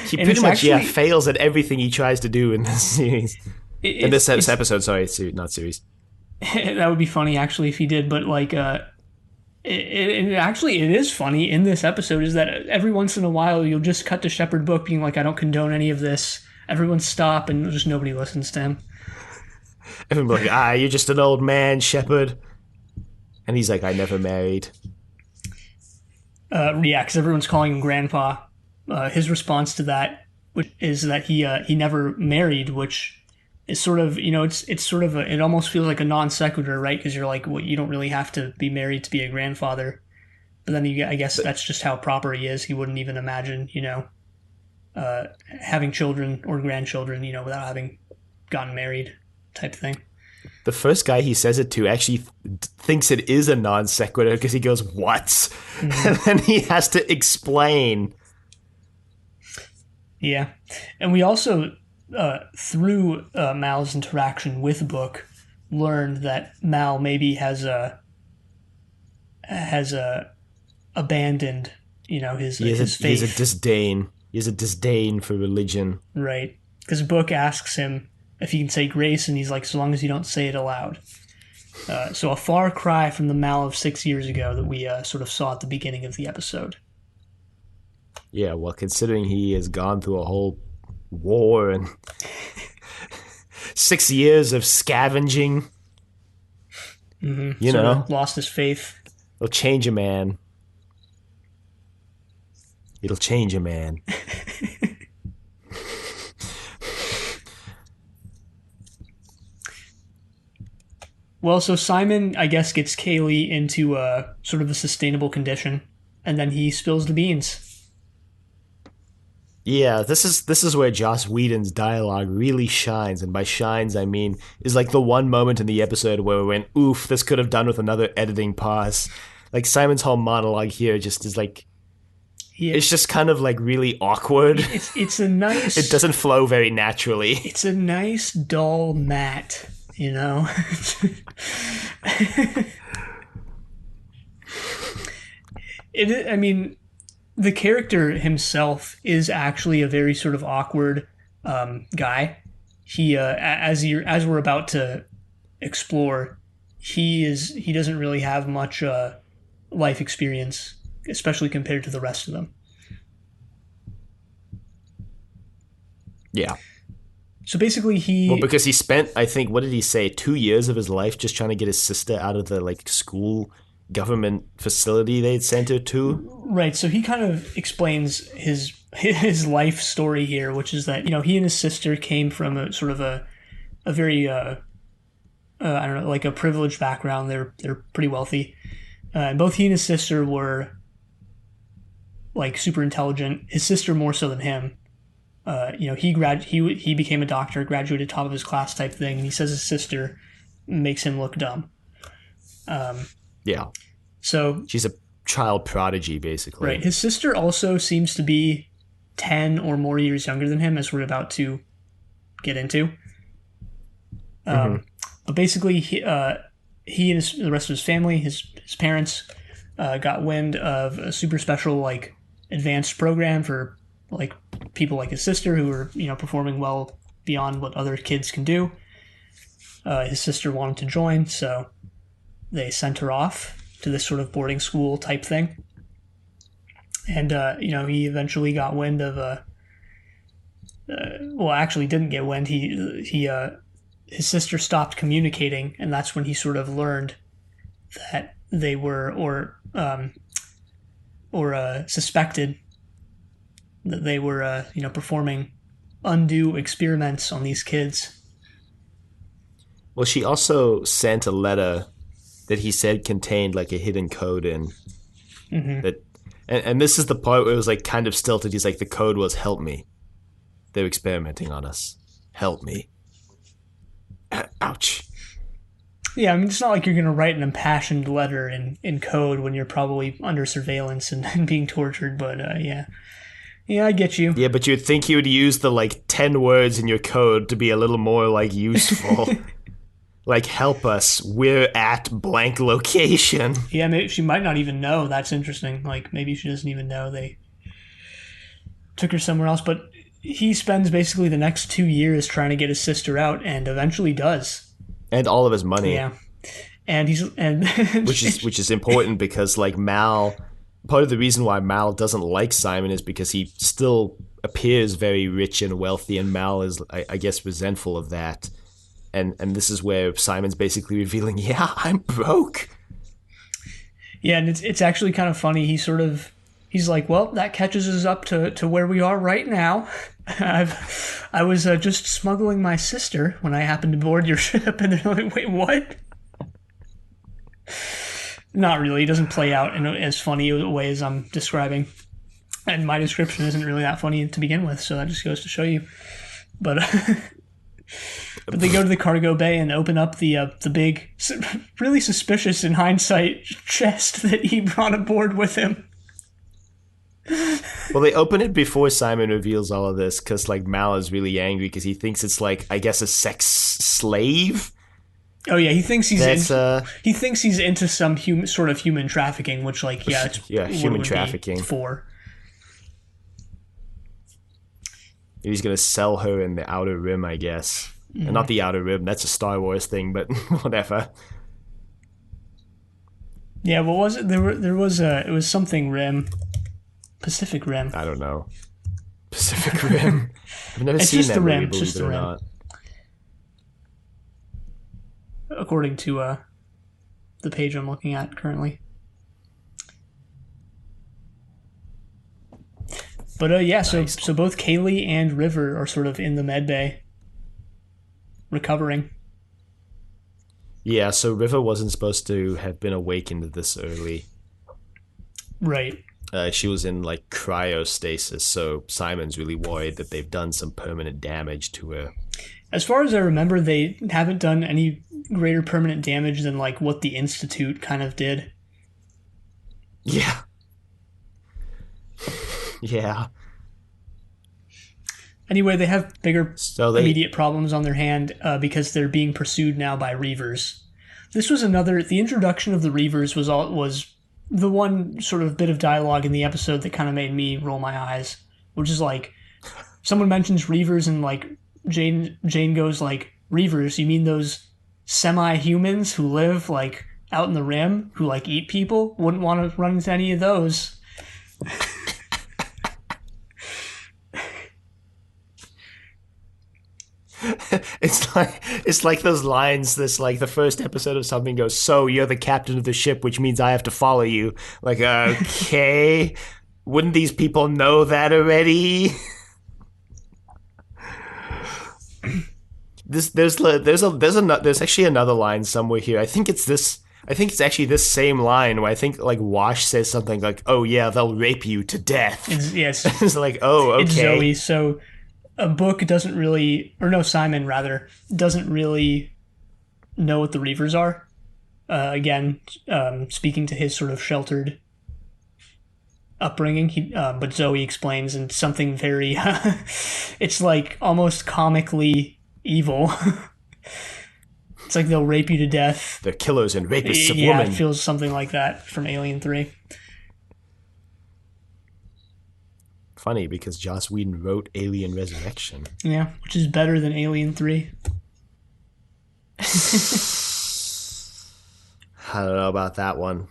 He pretty much fails at everything he tries to do in this series. Episode, sorry, not series. That would be funny, actually, if he did, but like... It is funny in this episode is that every once in a while you'll just cut to Shepherd Book being like, I don't condone any of this. Everyone stop, and just nobody listens to him. Everyone's like, you're just an old man, Shepherd. And he's like, I never married. Because everyone's calling him Grandpa. His response to that is that he never married, which is sort of, it's sort of it almost feels like a non sequitur, right? Because you're like, well, you don't really have to be married to be a grandfather. But then I guess that's just how proper he is. He wouldn't even imagine, having children or grandchildren, without having gotten married type thing. The first guy he says it to actually thinks it is a non sequitur because he goes, what? Mm-hmm. And then he has to explain. Yeah. And we also... through Mal's interaction with Book, learned that Mal maybe has abandoned, his faith. He has a disdain. He has a disdain for religion. Right, because Book asks him if he can say grace, and he's like, so long as you don't say it aloud. So a far cry from the Mal of 6 years ago that we sort of saw at the beginning of the episode. Yeah, well, considering he has gone through a whole war and 6 years of scavenging, lost his faith. It'll change a man. It'll change a man. Well, so Simon, I guess, gets Kaylee into sort of a sustainable condition, and then he spills the beans. Yeah, this is where Joss Whedon's dialogue really shines, and by shines I mean is like the one moment in the episode where we went, oof, this could have done with another editing pass. Like Simon's whole monologue here just is like, Yeah. it's just kind of like really awkward. It's a nice. It doesn't flow very naturally. It's a nice dull matte, you know. I mean, the character himself is actually a very sort of awkward guy. He, as we're about to explore, he doesn't really have much life experience, especially compared to the rest of them. Yeah. So basically, because he spent, I think, what did he say, 2 years of his life just trying to get his sister out of the like school government facility they'd sent her to. Right. So he kind of explains his life story here, which is that, you know, he and his sister came from a sort of a very I don't know, like a privileged background. They're pretty wealthy, and both he and his sister were like super intelligent. His sister more so than him. You know, he became a doctor, graduated top of his class type thing, and he says his sister makes him look dumb. Yeah. So she's a child prodigy, basically. Right. His sister also seems to be 10 or more years younger than him, as we're about to get into. But basically, he and the rest of his family, his parents, got wind of a super special, like, advanced program for, like, people like his sister who were, you know, performing well beyond what other kids can do. His sister wanted to join, so they sent her off to this sort of boarding school type thing. And, you know, he eventually got wind of well, actually didn't get wind. His sister stopped communicating, and that's when he sort of learned that they were, or suspected that they were, you know, performing undue experiments on these kids. Well, she also sent a letter that he said contained like a hidden code in that, and this is the part where it was like kind of stilted. He's like, the code was "help me. They're experimenting on us. Help me." Ouch. Yeah, I mean, it's not like you're going to write an impassioned letter in code when you're probably under surveillance and being tortured, but yeah. Yeah, I get you. Yeah, but you'd think you would use the, like, 10 words in your code to be a little more, like, useful. Like, help us. We're at blank location. Yeah, maybe she might not even know. That's interesting. Like, maybe she doesn't even know they took her somewhere else. But he spends basically the next 2 years trying to get his sister out, and eventually does. And all of his money. Yeah. And he's... which is important because, like, Mal... Part of the reason why Mal doesn't like Simon is because he still appears very rich and wealthy, and Mal is, I guess, resentful of that. And this is where Simon's basically revealing, yeah, I'm broke. Yeah, and it's actually kind of funny. He's like, well, that catches us up to where we are right now. I was just smuggling my sister when I happened to board your ship, and they're like, wait, what? Not really. It doesn't play out in as funny a way as I'm describing. And my description isn't really that funny to begin with, so that just goes to show you. But but they go to the cargo bay and open up the big, really suspicious in hindsight, chest that he brought aboard with him. Well, they open it before Simon reveals all of this because, like, Mal is really angry because he thinks it's, like, I guess a sex slave? Oh yeah, he thinks he's into some sort of human trafficking, which, like, yeah, it's human trafficking for. He's gonna sell her in the Outer Rim, I guess, and not the Outer Rim. That's a Star Wars thing, but whatever. Yeah, what was it? It was something Rim, Pacific Rim. I don't know. Pacific Rim. I've never seen that movie, believe it or not. According to the page I'm looking at currently. But yeah, nice. So both Kaylee and River are sort of in the med bay, recovering. Yeah, so River wasn't supposed to have been awakened this early. Right. She was in like cryostasis, so Simon's really worried that they've done some permanent damage to her. As far as I remember, they haven't done any greater permanent damage than like what the Institute kind of did. Yeah. Yeah. Anyway, they have bigger immediate problems on their hand because they're being pursued now by Reavers. This was the introduction of the Reavers was the one sort of bit of dialogue in the episode that kind of made me roll my eyes, which is like, someone mentions Reavers and like Jane goes like, Reavers, you mean those semi-humans who live like out in the rim, who like eat people? Wouldn't want to run into any of those. It's like those lines. This like the first episode of something goes. So you're the captain of the ship, which means I have to follow you. Like, okay, wouldn't these people know that already? There's actually another line somewhere here. I think it's actually this same line where I think like Wash says something like, "Oh yeah, they'll rape you to death." Yes, it's like, oh, okay. It's Zoe. So a book doesn't really, or no, Simon rather doesn't really know what the Reavers are. Again, speaking to his sort of sheltered upbringing, but Zoe explains, and something very, it's like almost comically evil. It's like they'll rape you to death. They're killers and rapists of women. Yeah, it feels something like that from Alien 3. Funny, because Joss Whedon wrote Alien Resurrection. Yeah, which is better than Alien 3. I don't know about that one.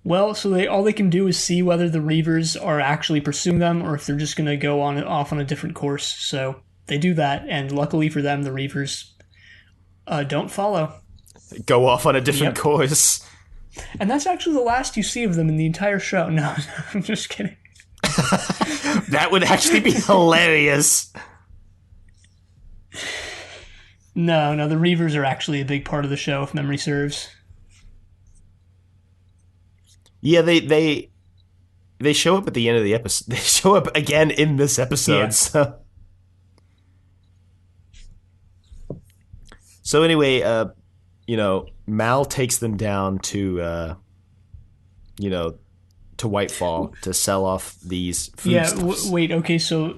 Well, so all they can do is see whether the Reavers are actually pursuing them or if they're just going to go off on a different course. So they do that, and luckily for them, the Reavers don't follow. Go off on a different course. And that's actually the last you see of them in the entire show. No, I'm just kidding. That would actually be hilarious. No, the Reavers are actually a big part of the show, if memory serves. Yeah, they show up at the end of the episode. They show up again in this episode. Yeah. So anyway, Mal takes them down to, to Whitefall to sell off these foodstuffs. Yeah, wait, okay, so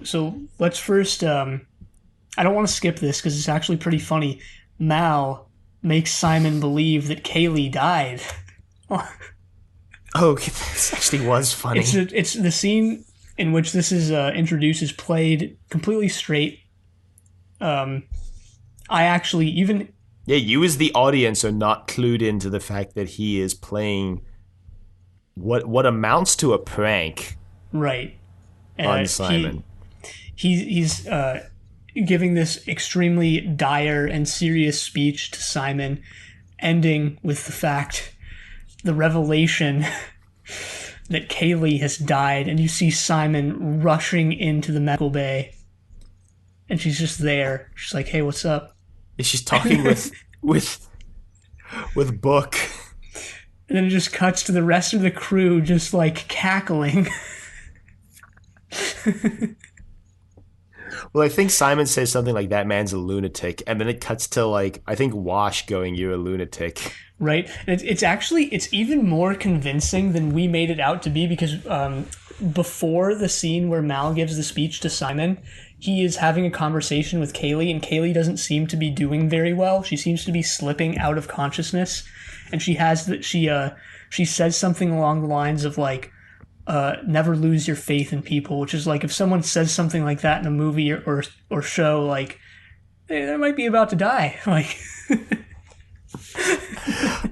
let's first, I don't want to skip this because it's actually pretty funny. Mal makes Simon believe that Kaylee died. Oh, this actually was funny. It's the scene in which this is introduced is played completely straight. I actually even... Yeah, you as the audience are not clued into the fact that he is playing what amounts to a prank. Right. On Simon. He's giving this extremely dire and serious speech to Simon, ending with the revelation that Kaylee has died, and you see Simon rushing into the medical bay, and she's just there. She's like, "Hey, what's up?" And she's talking with Book. And then it just cuts to the rest of the crew just like cackling. Well, I think Simon says something like, "That man's a lunatic," and then it cuts to like, I think Wash going, "You're a lunatic." Right. And it's even more convincing than we made it out to be, because before the scene where Mal gives the speech to Simon, he is having a conversation with Kaylee, and Kaylee doesn't seem to be doing very well. She seems to be slipping out of consciousness, and she says something along the lines of like, never lose your faith in people, which is like, if someone says something like that in a movie or show, like, hey, they might be about to die. Like,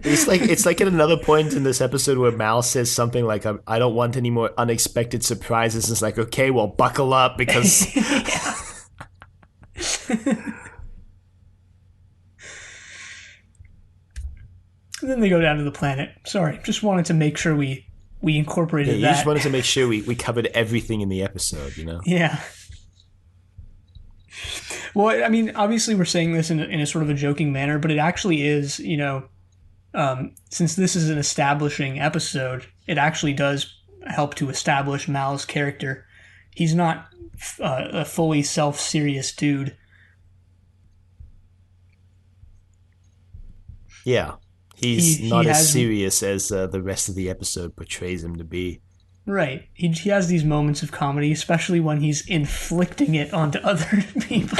it's like at another point in this episode where Mal says something like, "I don't want any more unexpected surprises." It's like, okay, well, buckle up, because And then they go down to the planet. Sorry, just wanted to make sure we incorporated that. You just wanted to make sure we covered everything in the episode, you know? Yeah. Well, I mean, obviously we're saying this in a sort of a joking manner, but it actually is, since this is an establishing episode, it actually does help to establish Mal's character. He's not a fully self-serious dude. Yeah. He's not as has, serious as the rest of the episode portrays him to be. Right. He has these moments of comedy, especially when he's inflicting it onto other people.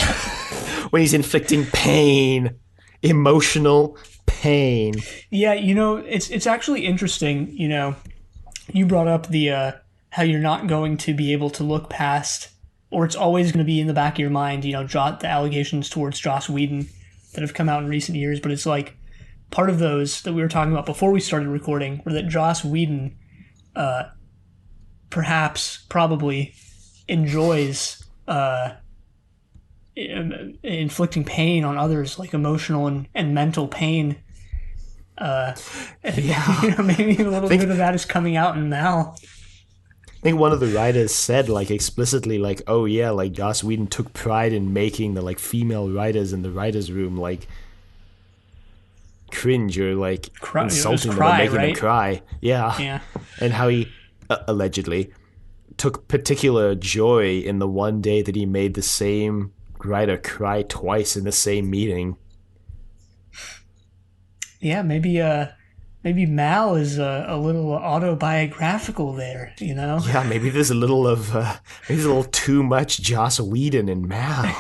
When he's inflicting pain. Emotional pain. Yeah, it's actually interesting, you brought up the how you're not going to be able to look past, or it's always going to be in the back of your mind, the allegations towards Joss Whedon that have come out in recent years, but it's like part of those that we were talking about before we started recording were that Joss Whedon probably enjoys inflicting pain on others, like emotional and mental pain. Yeah. Maybe a little bit of that is coming out in Mal. I think one of the writers said, like, explicitly, like, oh yeah, like, Joss Whedon took pride in making the, like, female writers in the writer's room, like, cringe or, like, insulting them or making them cry. Yeah. And how he, allegedly, took particular joy in the one day that he made the same writer cry twice in the same meeting. Yeah, maybe Mal is a little autobiographical there, Yeah, maybe there's a little too much Joss Whedon in Mal.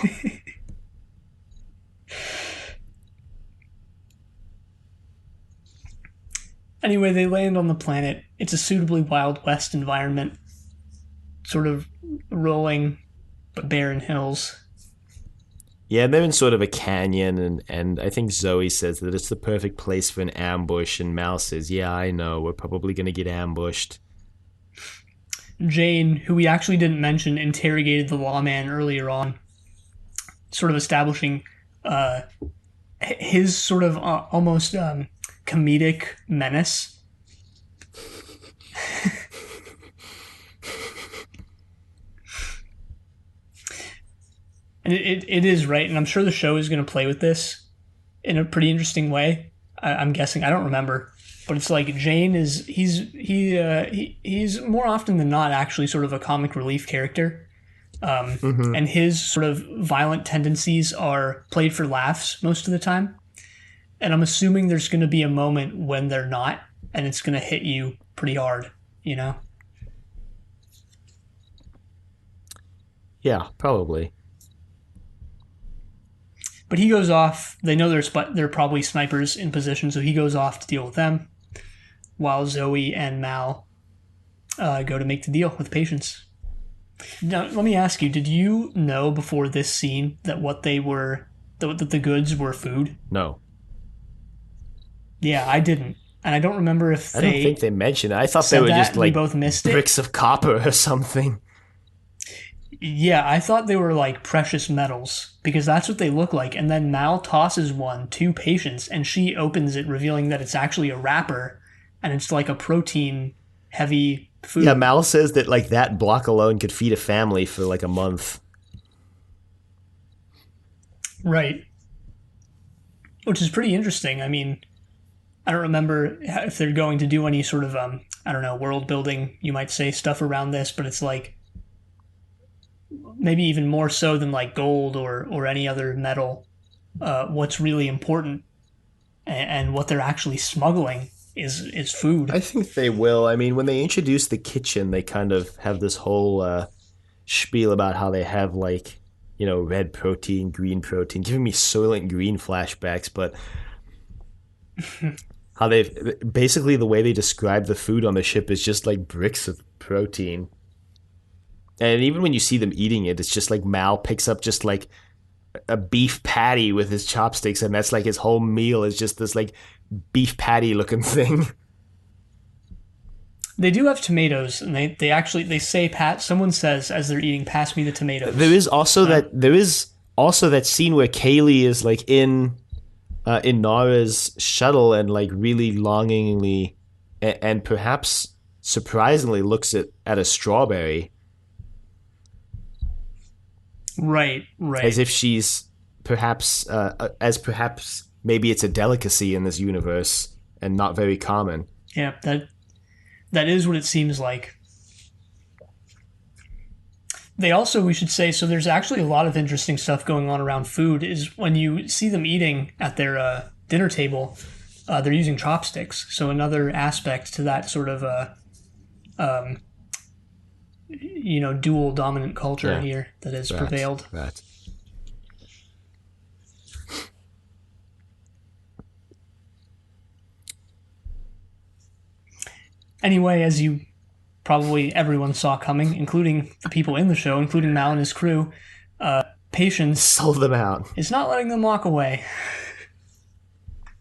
Anyway, they land on the planet. It's a suitably Wild West environment, sort of rolling but barren hills. Yeah, they're in sort of a canyon, and I think Zoe says that it's the perfect place for an ambush, and Mal says, yeah, I know, we're probably going to get ambushed. Jane, who we actually didn't mention, interrogated the lawman earlier on, sort of establishing his sort of almost comedic menace. And it is, right, and I'm sure the show is going to play with this in a pretty interesting way. I'm guessing. I don't remember, but it's like Jane is he's more often than not actually sort of a comic relief character, and his sort of violent tendencies are played for laughs most of the time. And I'm assuming there's going to be a moment when they're not, and it's going to hit you pretty hard, Yeah, probably. But he goes off. They know they're probably snipers in position, so he goes off to deal with them, while Zoe and Mal go to make the deal with Patience. Now, let me ask you: did you know before this scene that that the goods were food? No. Yeah, I didn't, and I don't remember if I don't think they mentioned it. I thought they were just like both missed bricks of copper or something. Yeah, I thought they were like precious metals because that's what they look like. And then Mal tosses one to Patience and she opens it, revealing that it's actually a wrapper and it's like a protein heavy food. Yeah, Mal says that like that block alone could feed a family for like a month. Right. Which is pretty interesting. I mean, I don't remember if they're going to do any sort of, world building, you might say, stuff around this, but it's like, maybe even more so than like gold or any other metal, what's really important and what they're actually smuggling is food. I think they will. I mean, when they introduce the kitchen, they kind of have this whole spiel about how they have like, red protein, green protein, giving me Soylent Green flashbacks, but how basically the way they describe the food on the ship is just like bricks of protein. And even when you see them eating it, it's just like Mal picks up just like a beef patty with his chopsticks, and that's like his whole meal is just this like beef patty looking thing. They do have tomatoes, and they say someone says as they're eating, "Pass me the tomatoes." There is also that scene where Kaylee is like in Nara's shuttle and like really longingly and perhaps surprisingly looks at a strawberry. Right. As if she's perhaps maybe it's a delicacy in this universe, and not very common. Yeah, that is what it seems like. They also, we should say, so there's actually a lot of interesting stuff going on around food, is when you see them eating at their dinner table, they're using chopsticks. So another aspect to that sort of, dual dominant culture here that has prevailed. Right. Anyway, as you probably everyone saw coming, including the people in the show, including Mal and his crew, Patience sold them out. Is not letting them walk away.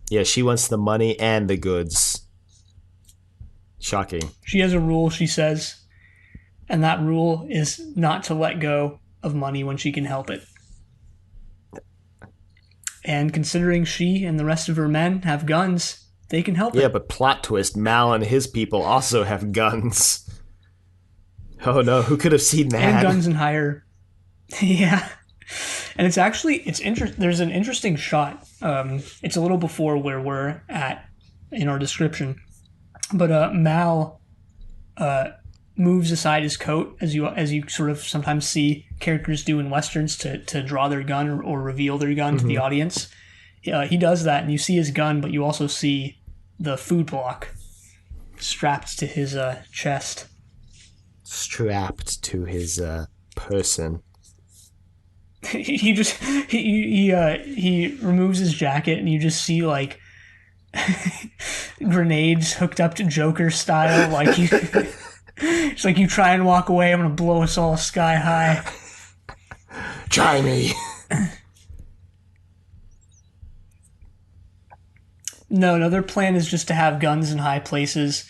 Yeah, she wants the money and the goods. Shocking. She has a rule, she says, and that rule is not to let go of money when she can help it. And considering she and the rest of her men have guns, they can help it. Yeah, but plot twist, Mal and his people also have guns. Oh no, who could have seen that? And guns and hire. Yeah. And it's actually, there's an interesting shot. It's a little before where we're at in our description. But Mal moves aside his coat, as you sort of sometimes see characters do in westerns to draw their gun or reveal their gun to the audience. He does that, and you see his gun, but you also see the food block strapped to his chest. Strapped to his person. He removes his jacket, and you just see like grenades hooked up to Joker style. Like it's like you try and walk away, I'm gonna blow us all sky high. Try me. No, their plan is just to have guns in high places.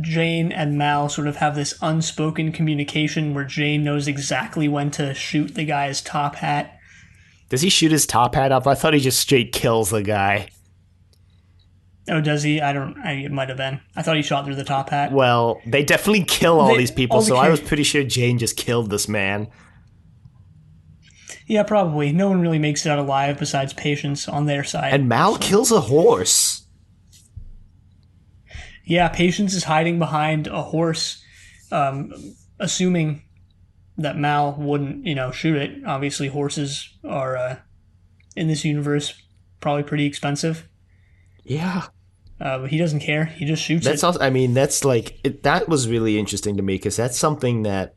Jane and Mal sort of have this unspoken communication where Jane knows exactly when to shoot the guy's top hat. Does he shoot his top hat up? I thought he just straight kills the guy. Oh, does he? It might have been. I thought he shot through the top hat. Well, they definitely kill all these people, so I was pretty sure Jane just killed this man. Yeah, probably. No one really makes it out alive besides Patience on their side. And Mal kills a horse. Yeah, Patience is hiding behind a horse, assuming that Mal wouldn't, shoot it. Obviously, horses are, in this universe, probably pretty expensive. Yeah. But he doesn't care. He just shoots it. Also, that was really interesting to me, because that's something that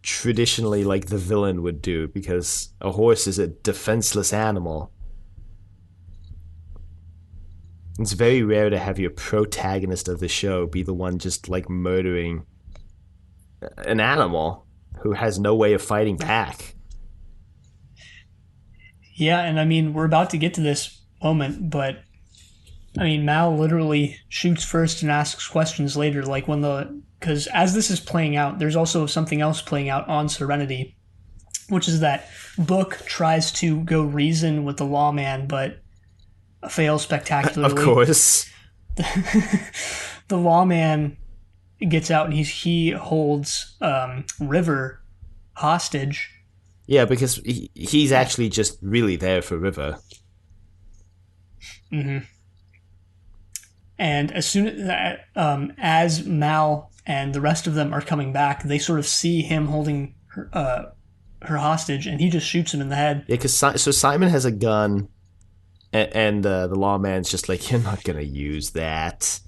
traditionally, the villain would do, because a horse is a defenseless animal. It's very rare to have your protagonist of the show be the one just murdering an animal who has no way of fighting back. Yeah, and we're about to get to this moment, but Mal literally shoots first and asks questions later, because as this is playing out, there's also something else playing out on Serenity, which is that Book tries to go reason with the lawman, but fails spectacularly. Of course. The lawman gets out and he holds River hostage. Yeah, because he's actually just really there for River. Mm-hmm. And as soon as Mal and the rest of them are coming back, they sort of see him holding her hostage, and he just shoots him in the head. Yeah, because Simon has a gun. And the lawman's just like, you're not going to use that.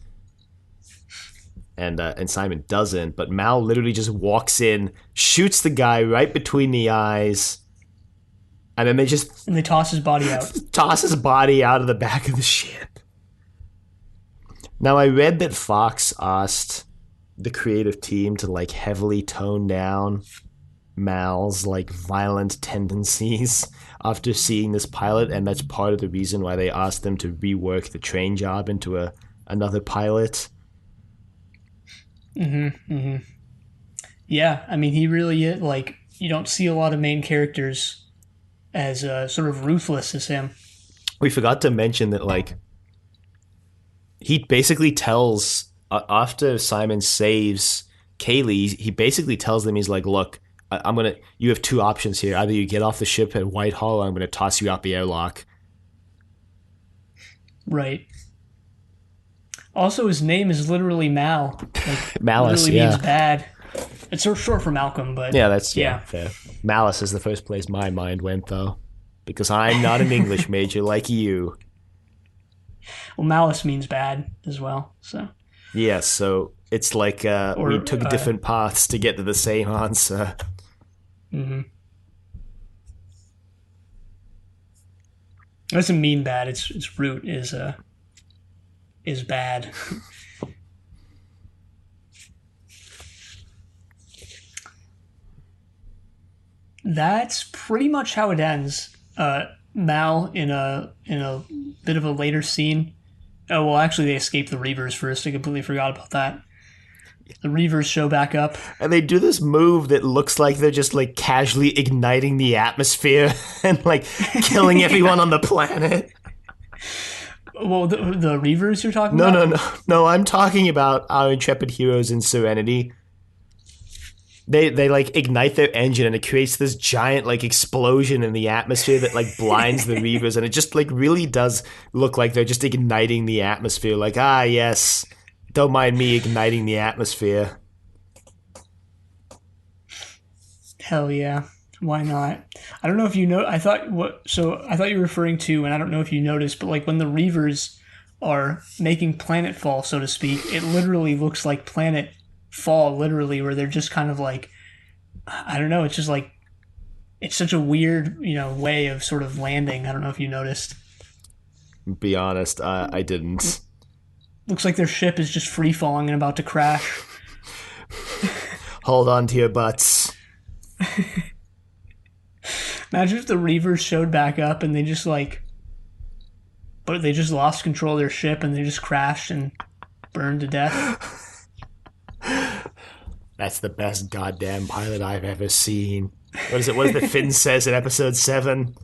And Simon doesn't, but Mal literally just walks in, shoots the guy right between the eyes, and then they toss his body out. Toss his body out of the back of the ship. Now, I read that Fox asked the creative team to heavily tone down Mal's violent tendencies after seeing this pilot, and that's part of the reason why they asked them to rework the train job into another pilot. Mm-hmm. Yeah, he really is, you don't see a lot of main characters as sort of ruthless as him. We forgot to mention that he basically tells after Simon saves Kaylee, he basically tells them, he's like, look, you have two options here. Either you get off the ship at Whitehall, or I'm going to toss you out the airlock. Right. Also, his name is literally Mal. Like, Malice, literally means yeah. bad. It's sort of short for Malcolm, but Yeah, that's yeah. fair. Malice is the first place my mind went though, because I'm not an English major like you. Well, malice means bad as well. So, Yeah, so it's like we or took different paths to get to the same answer. it doesn't mean bad. Its root is bad. That's pretty much how it ends. Mal in a bit of a later scene. Oh well, actually they escape the Reavers first. I completely forgot about that. The Reavers show back up. And they do this move that looks like they're just like casually igniting the atmosphere and like killing everyone on the planet. Well, the Reavers you're talking No, about? no. I'm talking about our intrepid heroes in Serenity. They like ignite their engine and it creates this giant like explosion in the atmosphere that like blinds the Reavers, and it just like really does look like they're just igniting the atmosphere. Like, yes, don't mind me igniting the atmosphere. Hell yeah. Why not? I don't know if you know. I thought you were referring to, and I don't know if you noticed, but like when the Reavers are making planet fall, so to speak, it literally looks like planet fall, literally, where they're just kind of like, I don't know. It's just like it's such a weird, way of sort of landing. I don't know if you noticed. Be honest, I didn't. Looks like their ship is just free falling and about to crash. Hold on to your butts. Imagine if the Reavers showed back up and they just lost control of their ship and they just crashed and burned to death. That's the best goddamn pilot I've ever seen. What is it? What does the Finn says in episode 7?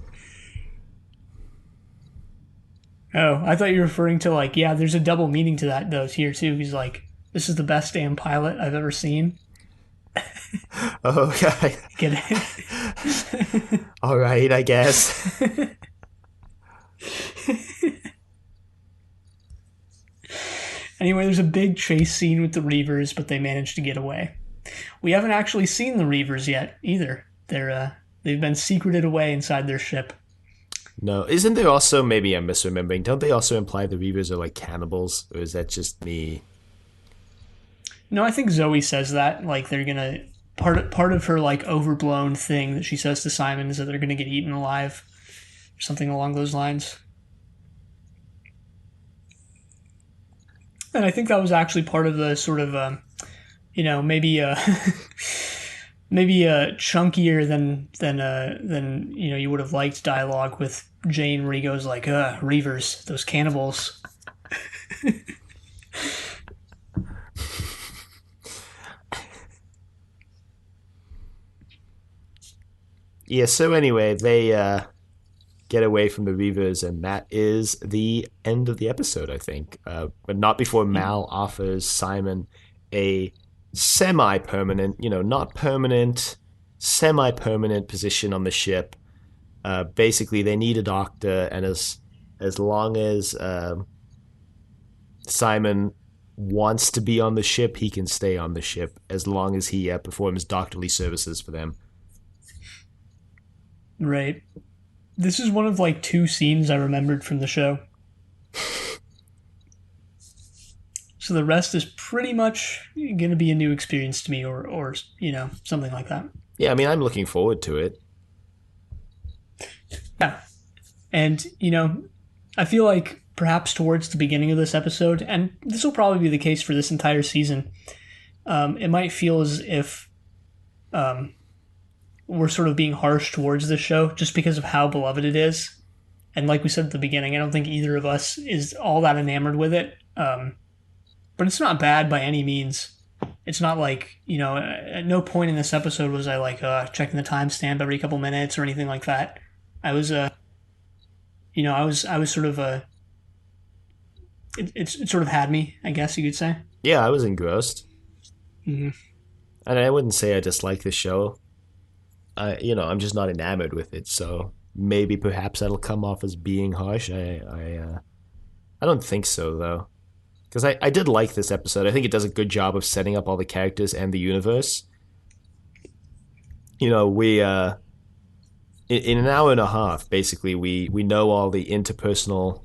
Oh, I thought you were referring to there's a double meaning to that though here too. He's like, this is the best damn pilot I've ever seen. Oh, okay. Get it? All right, I guess. Anyway, there's a big chase scene with the Reavers, but they managed to get away. We haven't actually seen the Reavers yet either. They've been secreted away inside their ship. No, isn't there also, maybe I'm misremembering, don't they also imply the Reavers are like cannibals? Or is that just me? No, I think Zoe says that. Like, they're gonna... Part of her, like, overblown thing that she says to Simon is that they're gonna get eaten alive. Or something along those lines. And I think that was actually part of the sort of, maybe maybe chunkier than you would have liked dialogue with Jane, where he goes like, Reavers, those cannibals. Yeah, so anyway, they get away from the Reavers, and that is the end of the episode, I think. But not before Mal offers Simon a semi-permanent, not permanent, semi-permanent position on the ship. Basically, they need a doctor, and as long as Simon wants to be on the ship, he can stay on the ship, as long as he performs doctorly services for them. Right. This is one of like 2 scenes I remembered from the show. So the rest is pretty much going to be a new experience to me, or something like that. Yeah, I mean, I'm looking forward to it. Yeah. And, I feel like perhaps towards the beginning of this episode, and this will probably be the case for this entire season, it might feel as if we're sort of being harsh towards this show just because of how beloved it is. And like we said at the beginning, I don't think either of us is all that enamored with it. But it's not bad by any means. It's not like, at no point in this episode was I like checking the timestamp every couple minutes or anything like that. I was, I was sort of it sort of had me, I guess you could say. Yeah, I was engrossed. Mm-hmm. And I wouldn't say I dislike the show. I'm just not enamored with it, so maybe perhaps that'll come off as being harsh. I don't think so, though. because I did like this episode. I think it does a good job of setting up all the characters and the universe. You know, we in an hour and a half, basically, we know all the interpersonal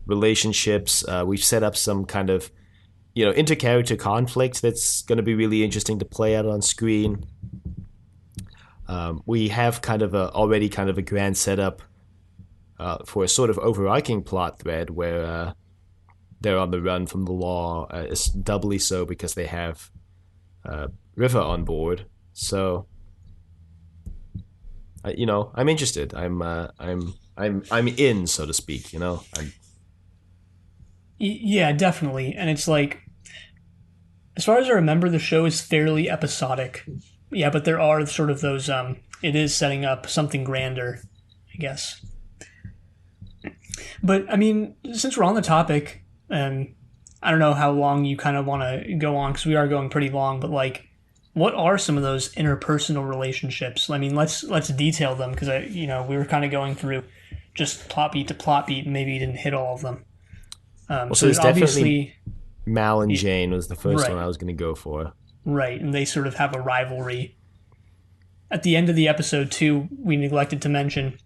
relationships. We've set up some kind of, you know, intercharacter conflict that's going to be really interesting to play out on screen. We have already kind of a grand setup for a sort of overarching plot thread where they're on the run from the law. It's doubly so because they have River on board. So, you know, I'm interested. I'm in, so to speak. You know. Yeah, definitely. And it's like, as far as I remember, the show is fairly episodic. Yeah, but there are sort of those. It is setting up something grander, I guess. But I mean, since we're on the topic, and I don't know how long you kind of want to go on because we are going pretty long. But like, what are some of those interpersonal relationships? I mean, let's detail them because we were kind of going through just plot beat to plot beat, and maybe you didn't hit all of them. So there's definitely Mal and Jane was the first one I was going to go for. Right, and they sort of have a rivalry. At the end of the episode, too, we neglected to mention,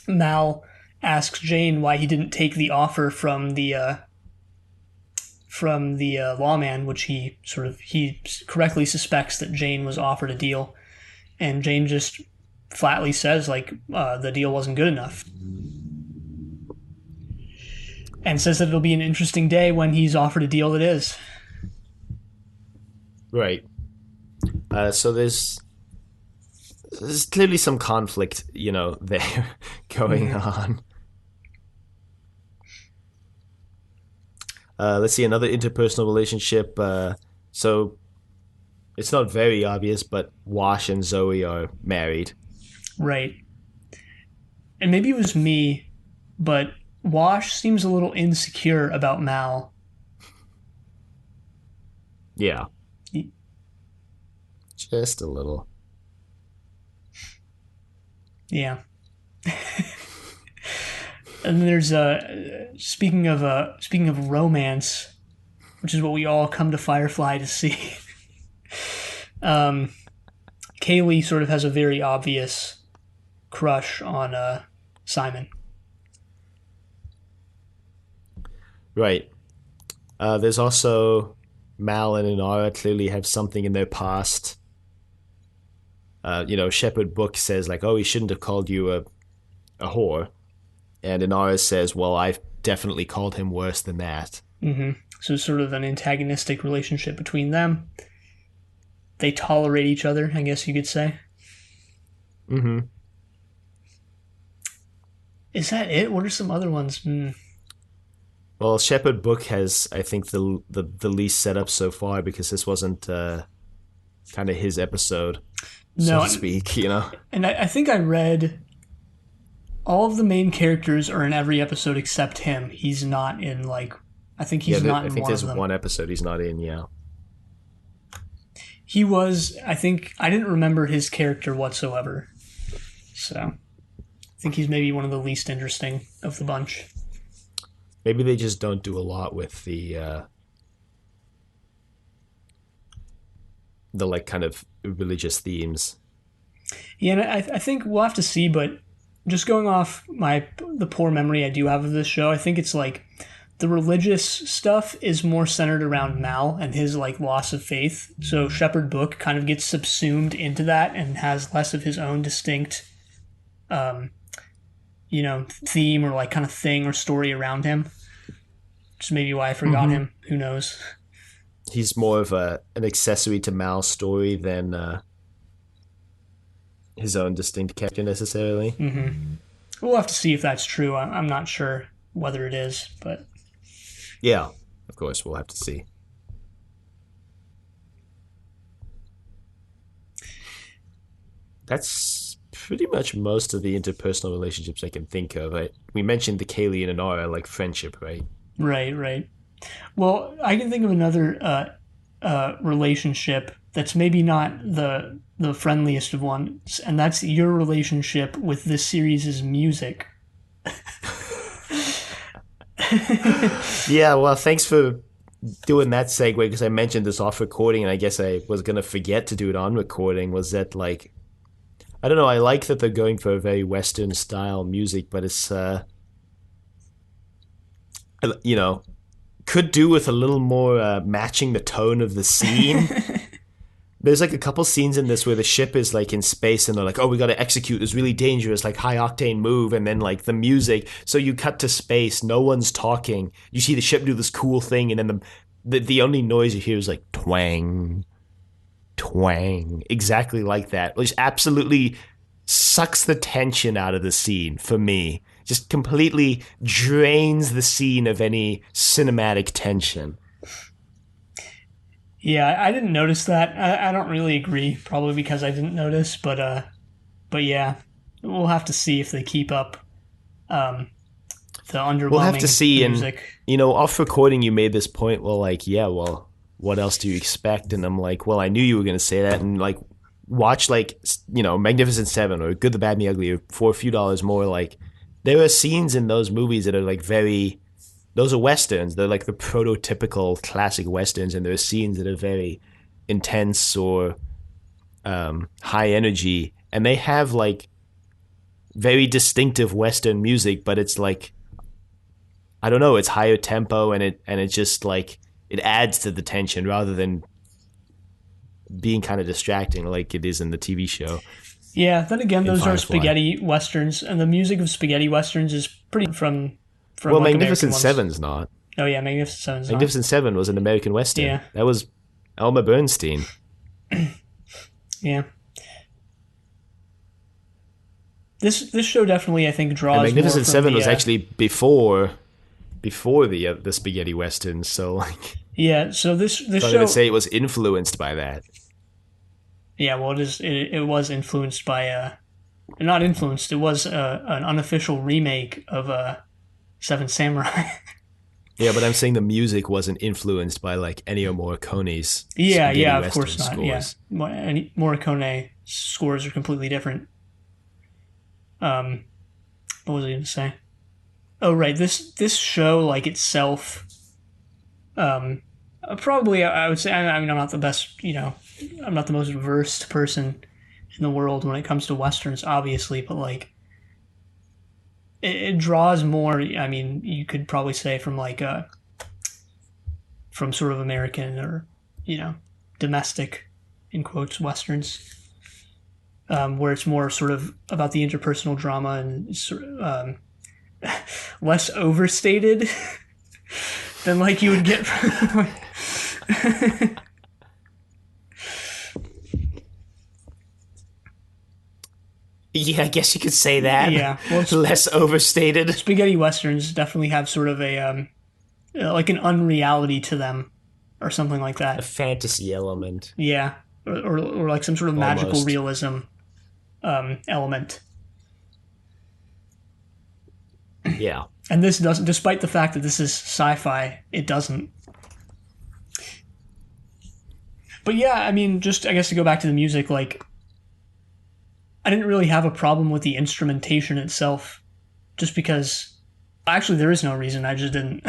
Mal asks Jane why he didn't take the offer from the lawman, which he correctly suspects that Jane was offered a deal, and Jane just flatly says the deal wasn't good enough, and says that it'll be an interesting day when he's offered a deal that is. Right. So there's clearly some conflict, you know, there going on. Let's see, another interpersonal relationship. So it's not very obvious, but Wash and Zoe are married. Right. And maybe it was me, but Wash seems a little insecure about Mal. Yeah. Just a little. Yeah. And there's speaking of romance, which is what we all come to Firefly to see. Kaylee sort of has a very obvious crush on Simon. Right. There's also Mal and Inara clearly have something in their past. Shepherd Book says oh, he shouldn't have called you a whore. And Inara says, well, I've definitely called him worse than that. Mm-hmm. So sort of an antagonistic relationship between them. They tolerate each other, I guess you could say. Mm-hmm. Is that it? What are some other ones? Well, Shepherd Book has, I think, the least set up so far because this wasn't kind of his episode, so to speak, you know? And I think I read all of the main characters are in every episode except him. He's not in, I think he's not in one of them. I think there's one episode he's not in, yeah. He was, I didn't remember his character whatsoever. So, I think he's maybe one of the least interesting of the bunch. Maybe they just don't do a lot with the kind of religious themes. Yeah, and I think we'll have to see, but just going off the poor memory I do have of this show, I think it's the religious stuff is more centered around Mal and his loss of faith. So Shepherd Book kind of gets subsumed into that and has less of his own distinct theme or kind of thing or story around him. Which is maybe why I forgot him. Who knows? He's more of an accessory to Mal's story than his own distinct character necessarily. Mm-hmm. We'll have to see if that's true. I'm not sure whether it is, but yeah, of course we'll have to see. That's pretty much most of the interpersonal relationships I can think of. We mentioned the Kaylee and Inara, friendship, right? Right. Well, I can think of another relationship that's maybe not the friendliest of ones, and that's your relationship with this series' music. Yeah, well, thanks for doing that segue, because I mentioned this off recording, and I guess I was gonna forget to do it on recording. Was that like, I don't know. I like that they're going for a very Western style music, but it's you know, could do with a little more matching the tone of the scene. There's like a couple scenes in this where the ship is like in space and they're like, oh, we got to execute this really dangerous, like high octane move. And then like the music. So you cut to space. No one's talking. You see the ship do this cool thing. And then the only noise you hear is like twang, twang. Exactly like that. Which absolutely sucks the tension out of the scene for me. Just completely drains the scene of any cinematic tension. Yeah, I didn't notice that. I don't really agree, probably because I didn't notice, but yeah, we'll have to see if they keep up the underwhelming We'll have to see. music. And, you know, off recording, you made this point. Well, like, yeah, well, what else do you expect? And I'm like, well, I knew you were going to say that. And, like, watch, like, you know, Magnificent Seven or Good, the Bad, and the Ugly for a few dollars more. Like, there are scenes in those movies that are, like, very... Those are Westerns. They're, like, the prototypical classic Westerns. And there are scenes that are very intense or high energy. And they have, like, very distinctive Western music, but it's, like... I don't know, it's higher tempo, and it just like it adds to the tension rather than being kind of distracting like it is in the TV show. Yeah, then again, those Firefly. are spaghetti westerns, and the music of spaghetti westerns is pretty from Well, like Magnificent American ones. Seven's not. Oh yeah, Magnificent Seven's not. Magnificent Seven was an American Western. Yeah. That was Elmer Bernstein. Yeah. This show definitely, I think, draws. And Magnificent more from Seven the, was actually before the spaghetti westerns. So like, yeah. So this I'm show. gonna say it was influenced by that. Yeah, well, it was influenced by not influenced. It was an unofficial remake of Seven Samurai. Yeah, but I'm saying the music wasn't influenced by like Ennio Morricone's Yeah, spaghetti yeah, of western course not. scores. Yeah, Morricone scores are completely different. What was I going to say? Oh, right. This show, like itself, probably I would say. I mean, I'm not the best. You know, I'm not the most versed person in the world when it comes to westerns, obviously, but like. It draws more. I mean, you could probably say from like from sort of American or domestic, in quotes, westerns, where it's more sort of about the interpersonal drama and sort of less overstated than like you would get from. Yeah, I guess you could say that. Yeah, well, it's less overstated. Spaghetti westerns definitely have sort of a like an unreality to them, or something like A that. fantasy element. Yeah, or like some sort of magical Almost. realism element. Yeah. And this doesn't, despite the fact that this is sci-fi, it doesn't. But yeah, I mean, just I guess to go back to the music, like. I didn't really have a problem with the instrumentation itself, just because. Actually, there is no reason. I just didn't.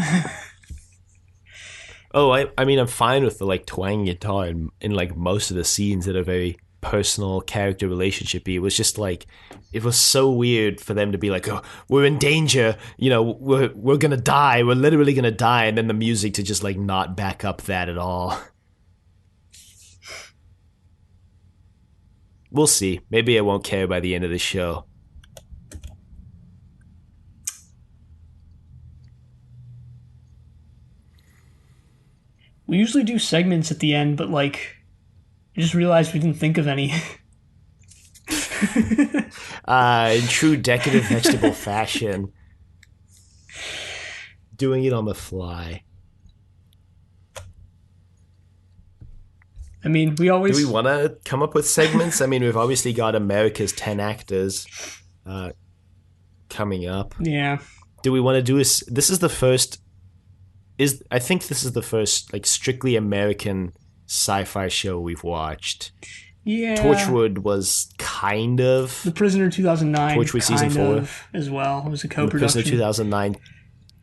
Oh, I mean, I'm fine with the like twang guitar in like most of the scenes that are very personal character relationshipy. It was just like, it was so weird for them to be like, oh, we're in danger, you know, we're gonna die, we're literally gonna die, and then the music to just like not back up that at all. We'll see. Maybe I won't care by the end of the show. We usually do segments at the end, but like, I just realized we didn't think of any. In true decadent vegetable fashion, doing it on the fly. I mean, we always. Do we want to come up with segments? I mean, we've obviously got America's 10 Actors coming up. Yeah. Do we want to do this? This is the first. I think this is the first like strictly American sci-fi show we've watched. Yeah. Torchwood was kind of The Prisoner 2009. Torchwood season 4 as well. It was a The co-production. Prisoner 2009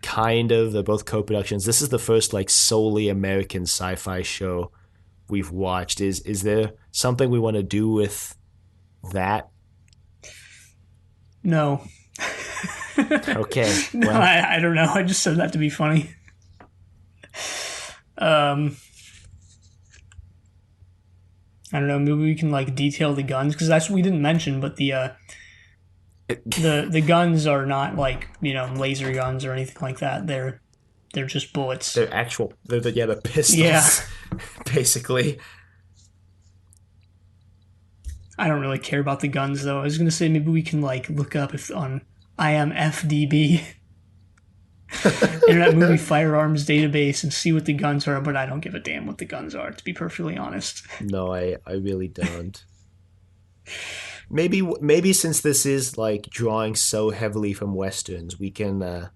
kind of. They're both co-productions. This is the first like solely American sci-fi show we've watched. Is there something we want to do with that? No. Okay. No, Well, I don't know. I just said that to be funny. I don't know. Maybe we can like detail the guns because that's what we didn't mention. But the guns are not like laser guns or anything like that. They're just bullets. they're actual. They're the pistols. Yeah. Basically. I don't really care about the guns though. I was gonna say maybe we can like look up if on IMFDB, Internet Movie Firearms Database, and see what the guns are. But I don't give a damn what the guns are, to be perfectly honest. No, I really don't. Maybe since this is like drawing so heavily from westerns, we can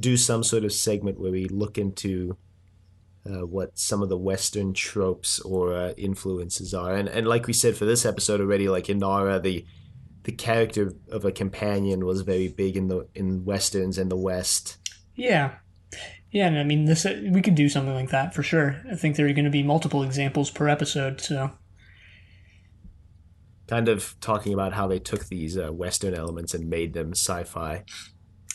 do some sort of segment where we look into what some of the western tropes or influences are, and like we said for this episode already, like Inara, the character of a companion was very big in westerns in the West. Yeah, and I mean this. We could do something like that for sure. I think there are going to be multiple examples per episode, so. Kind of talking about how they took these Western elements and made them sci-fi.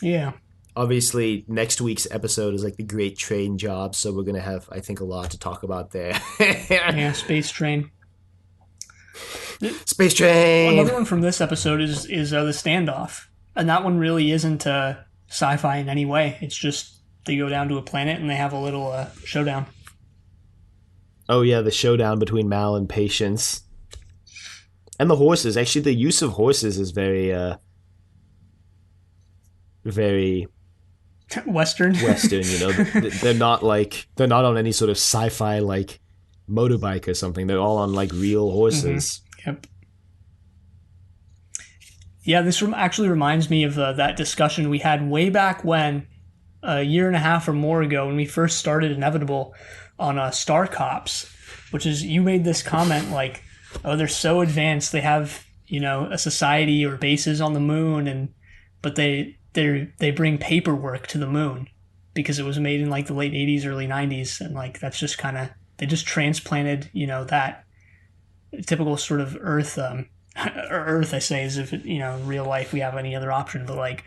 Yeah. Obviously, next week's episode is like the Great Train Job, so we're going to have, I think, a lot to talk about there. Yeah, Space Train. Space Train! Another one from this episode is the Standoff. And that one really isn't sci-fi in any way. It's just they go down to a planet and they have a little showdown. Oh yeah, the showdown between Mal and Patience. And the horses. Actually, the use of horses is very Western. They're not on any sort of sci-fi like motorbike or something. They're all on like real horses. Mm-hmm. Yep. Yeah, this actually reminds me of that discussion we had way back when, a year and a half or more ago, when we first started Inevitable on Star Cops, which is you made this comment like, oh, they're so advanced. They have, a society or bases on the moon, but they bring paperwork to the moon because it was made in like the late 80s, early 90s. And like, that's just they just transplanted, that typical sort of Earth, Earth, I say, as if, in real life we have any other option. But like,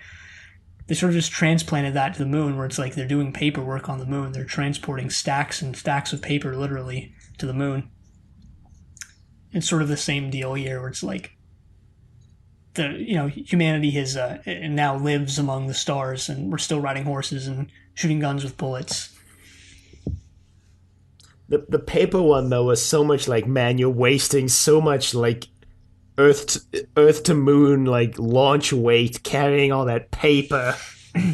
they sort of just transplanted that to the moon where it's like they're doing paperwork on the moon. They're transporting stacks and stacks of paper literally to the moon. It's sort of the same deal here where it's like humanity has now lives among the stars and we're still riding horses and shooting guns with bullets. The paper one though was so much like, man, you're wasting so much like Earth to moon like launch weight carrying all that paper.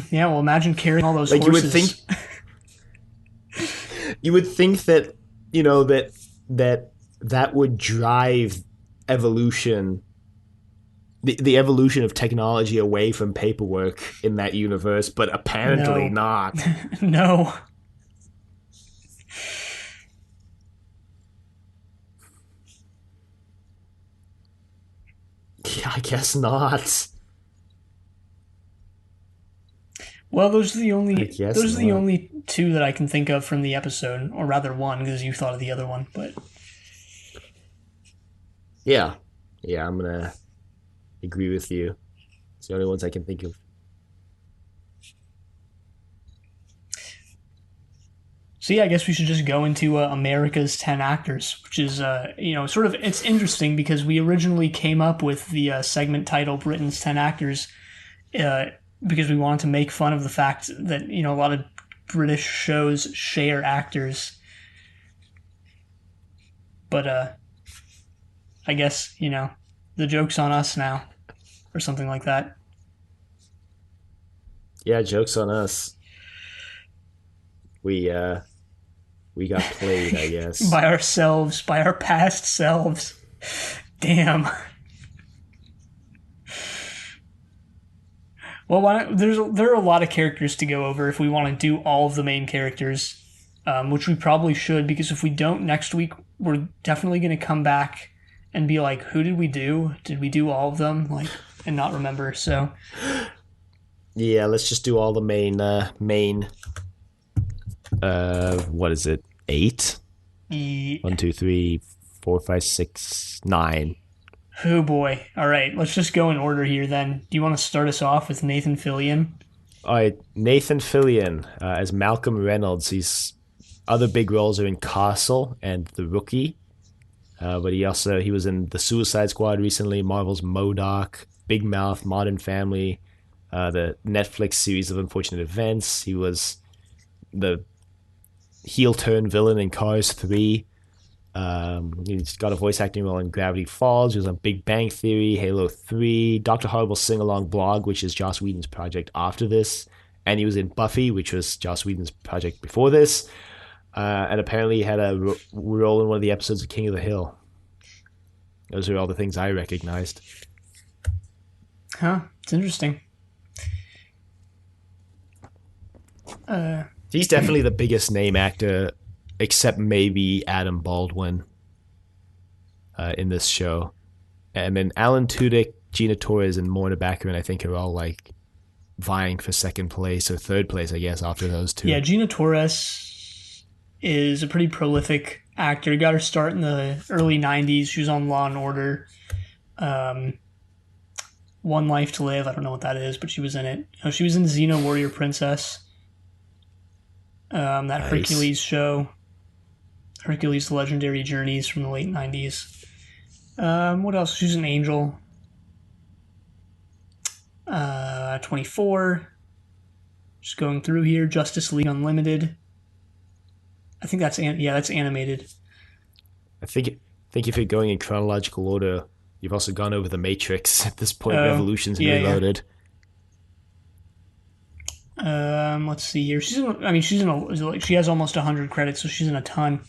Yeah, well, imagine carrying all those horses. You would think that that would drive evolution, the evolution of technology away from paperwork in that universe, but apparently not. No. Yeah, I guess not. Well, those are the only two that I can think of from the episode, or rather one, because you thought of the other one, but... Yeah, I'm gonna agree with you. It's the only ones I can think of. So yeah, I guess we should just go into America's 10 Actors, which is, sort of, it's interesting because we originally came up with the segment title Britain's 10 Actors because we wanted to make fun of the fact that, a lot of British shows share actors. But, I guess, the joke's on us now, or something like that. Yeah, joke's on us. We got played, I guess. By ourselves, by our past selves. Damn. Well, there are a lot of characters to go over if we want to do all of the main characters, which we probably should, because if we don't next week, we're definitely going to come back and be like, who did we do? Did we do all of them? Like, and not remember, so... Yeah, let's just do all the main. What is it? 8. E- 1, 2, 3, 4, 5, 6, 9. oh boy. All right, let's just go in order here then. Do you want to start us off with Nathan Fillion? All right, Nathan Fillion as Malcolm Reynolds. He's other big roles are in Castle and The Rookie. But he was in The Suicide Squad recently, Marvel's MODOK, Big Mouth, Modern Family, the Netflix series of Unfortunate Events. He was the heel turn villain in Cars 3. He's got a voice acting role in Gravity Falls. He was on Big Bang Theory, Halo 3, Dr. Horrible Sing Along Blog, which is Joss Whedon's project after this. And he was in Buffy, which was Joss Whedon's project before this. And apparently he had a role in one of the episodes of King of the Hill. Those are all the things I recognized. Huh? It's interesting. He's definitely the biggest name actor, except maybe Adam Baldwin in this show. And then Alan Tudyk, Gina Torres, and Morna Baccarin, I think, are all like vying for second place or third place, I guess, after those two. Yeah, Gina Torres is a pretty prolific actor. Got her start in the early 90s. She was on Law and Order. One Life to Live. I don't know what that is, but she was in it. She was in Xena Warrior Princess. That nice. Hercules show. Hercules: The Legendary Journeys from the late 90s. What else? She was an Angel. 24. Just going through here. Justice League Unlimited. I think that's animated. I think if you're going in chronological order, you've also gone over The Matrix at this point. Revolutions and Reloaded. Yeah. Let's see here. She has almost 100 credits, so she's in a ton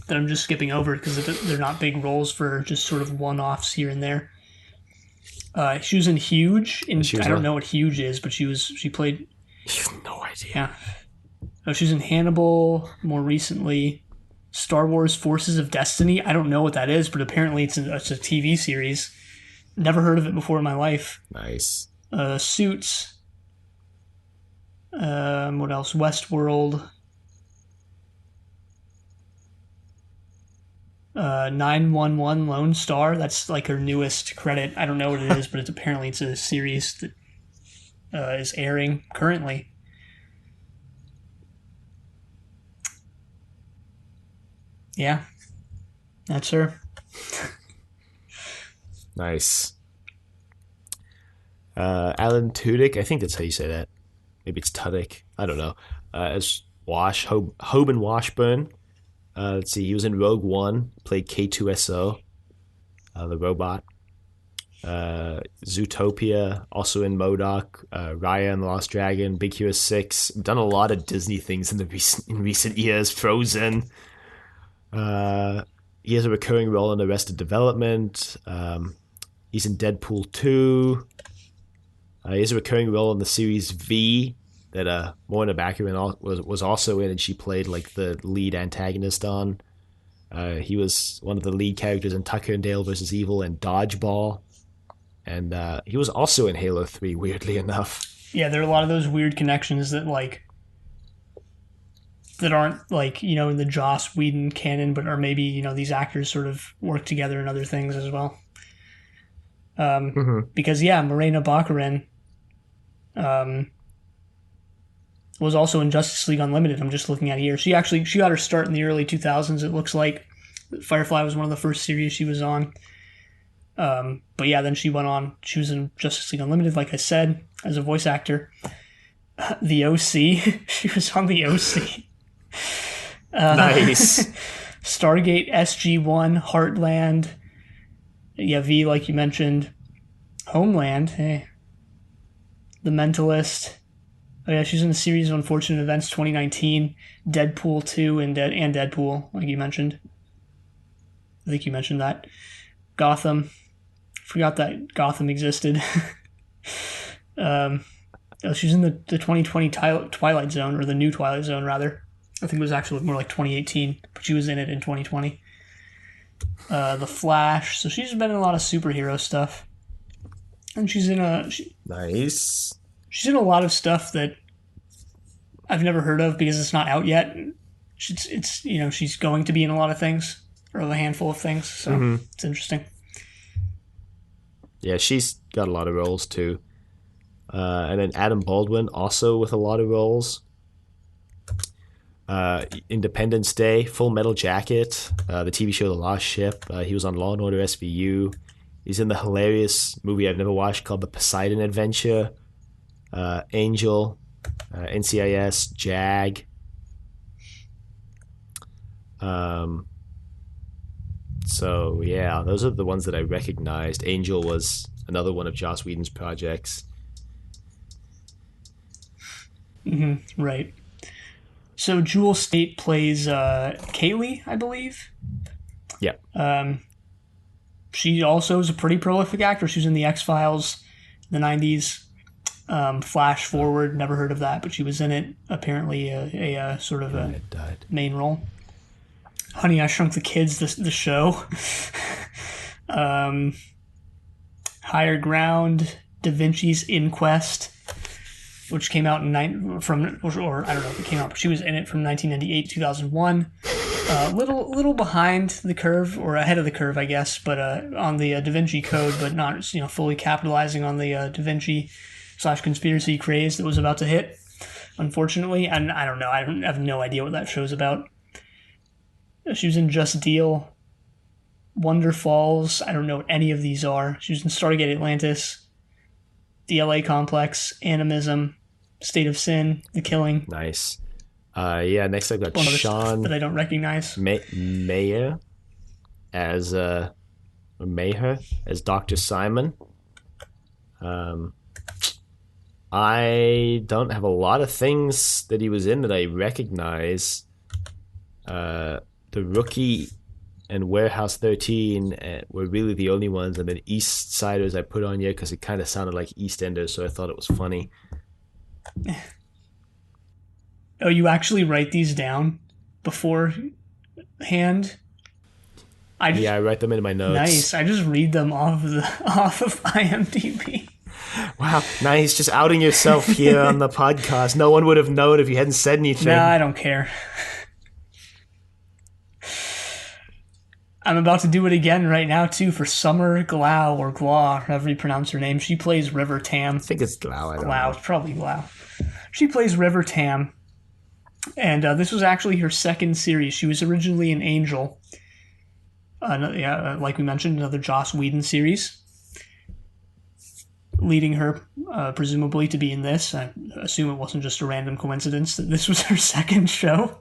that I'm just skipping over because they're not big roles for just sort of one-offs here and there. She was in Huge. I don't know what Huge is, but she played. You have no idea. Yeah. She was in Hannibal more recently. Star Wars Forces of Destiny. I don't know what that is, but apparently it's a TV series. Never heard of it before in my life. Nice. Suits. What else? Westworld. 911 Lone Star. That's like her newest credit. I don't know what it is, but apparently it's a series that is airing currently. Yeah, that's her. Nice. Alan Tudyk, I think that's how you say that. Maybe it's Tudyk. I don't know. As Hoban Washburn. Let's see. He was in Rogue One. Played K2SO, the robot. Zootopia. Also in MODOK. Raya and the Lost Dragon. Big Hero 6. Done a lot of Disney things in recent years. Frozen. He has a recurring role in Arrested Development. He's in Deadpool 2. He has a recurring role in the series V that Morna Baccarin was also in, and she played like the lead antagonist on. He was one of the lead characters in Tucker and Dale vs. Evil and Dodgeball. And he was also in Halo 3, weirdly enough. Yeah, there are a lot of those weird connections that aren't in the Joss Whedon canon, but are maybe, these actors sort of work together in other things as well. Because, Morena Baccarin was also in Justice League Unlimited. I'm just looking at here. She got her start in the early 2000s, it looks like. Firefly was one of the first series she was on. But then she went on. She was in Justice League Unlimited, like I said, as a voice actor. The OC. She was on The OC. Nice. Stargate SG-1, Heartland. Yeah, V, like you mentioned. Homeland. Hey. The Mentalist. Oh yeah, she's in the series of Unfortunate Events 2019. Deadpool 2 and Deadpool, like you mentioned. I think you mentioned that. Gotham. Forgot that Gotham existed. She's in the 2020 Twilight Zone, or the new Twilight Zone, rather. I think it was actually more like 2018, but she was in it in 2020. The Flash. So she's been in a lot of superhero stuff. And she's in Nice. She's in a lot of stuff that I've never heard of because it's not out yet. It's she's going to be in a lot of things, or a handful of things, so it's interesting. Yeah, she's got a lot of roles too. And then Adam Baldwin, also with a lot of roles. Independence Day, Full Metal Jacket, the TV show The Lost Ship. He was on Law and Order SVU. He's in the hilarious movie I've never watched called The Poseidon Adventure. Angel, NCIS, JAG. So yeah, those are the ones that I recognized. Angel was another one of Joss Whedon's projects. Right. So Jewel State plays Kaylee, I believe. Yeah. She also is a pretty prolific actor. She was in the X-Files in the 90s. Flash Forward, never heard of that, but she was in it. Apparently a sort of a main role. Honey, I Shrunk the Kids, the show. Higher Ground, Da Vinci's Inquest, which came out or I don't know if it came out, but she was in it from 1998 to 2001. Little behind the curve, or ahead of the curve, I guess, but on the Da Vinci Code, but not fully capitalizing on the Da Vinci / conspiracy craze that was about to hit, unfortunately. And I don't know, I have no idea what that show's about. She was in Just Deal, Wonder Falls. I don't know what any of these are. She was in Stargate Atlantis, The LA Complex, Animism, State of Sin, The Killing. Nice. Next I've got Sean that I don't recognize. Mayer as Dr. Simon. I don't have a lot of things that he was in that I recognize. The Rookie and Warehouse 13 were really the only ones, and then East Siders I put on here because it kind of sounded like EastEnders, so I thought it was funny. Oh, you actually write these down beforehand? I write them in my notes. Nice. I just read them off of IMDb. Wow, nice. Just outing yourself here on the podcast. No one would have known if you hadn't said anything. No, I don't care. I'm about to do it again right now, too, for Summer Glau, or Glau, however you pronounce her name. She plays River Tam. I think it's Glau. I don't know. It's probably Glau. She plays River Tam. And this was actually her second series. She was originally an Angel. Like we mentioned, another Joss Whedon series. Leading her, presumably, to be in this. I assume it wasn't just a random coincidence that this was her second show.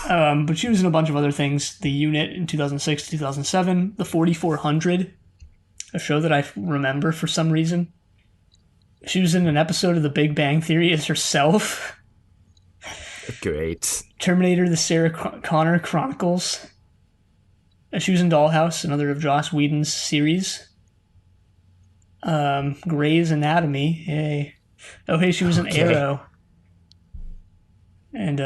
But she was in a bunch of other things. The Unit in 2006 to 2007. The 4400, a show that I remember for some reason. She was in an episode of The Big Bang Theory as herself. Great. Terminator, The Sarah Connor Chronicles. And she was in Dollhouse, another of Joss Whedon's series. Grey's Anatomy. Hey. Oh, hey, she was in Arrow. And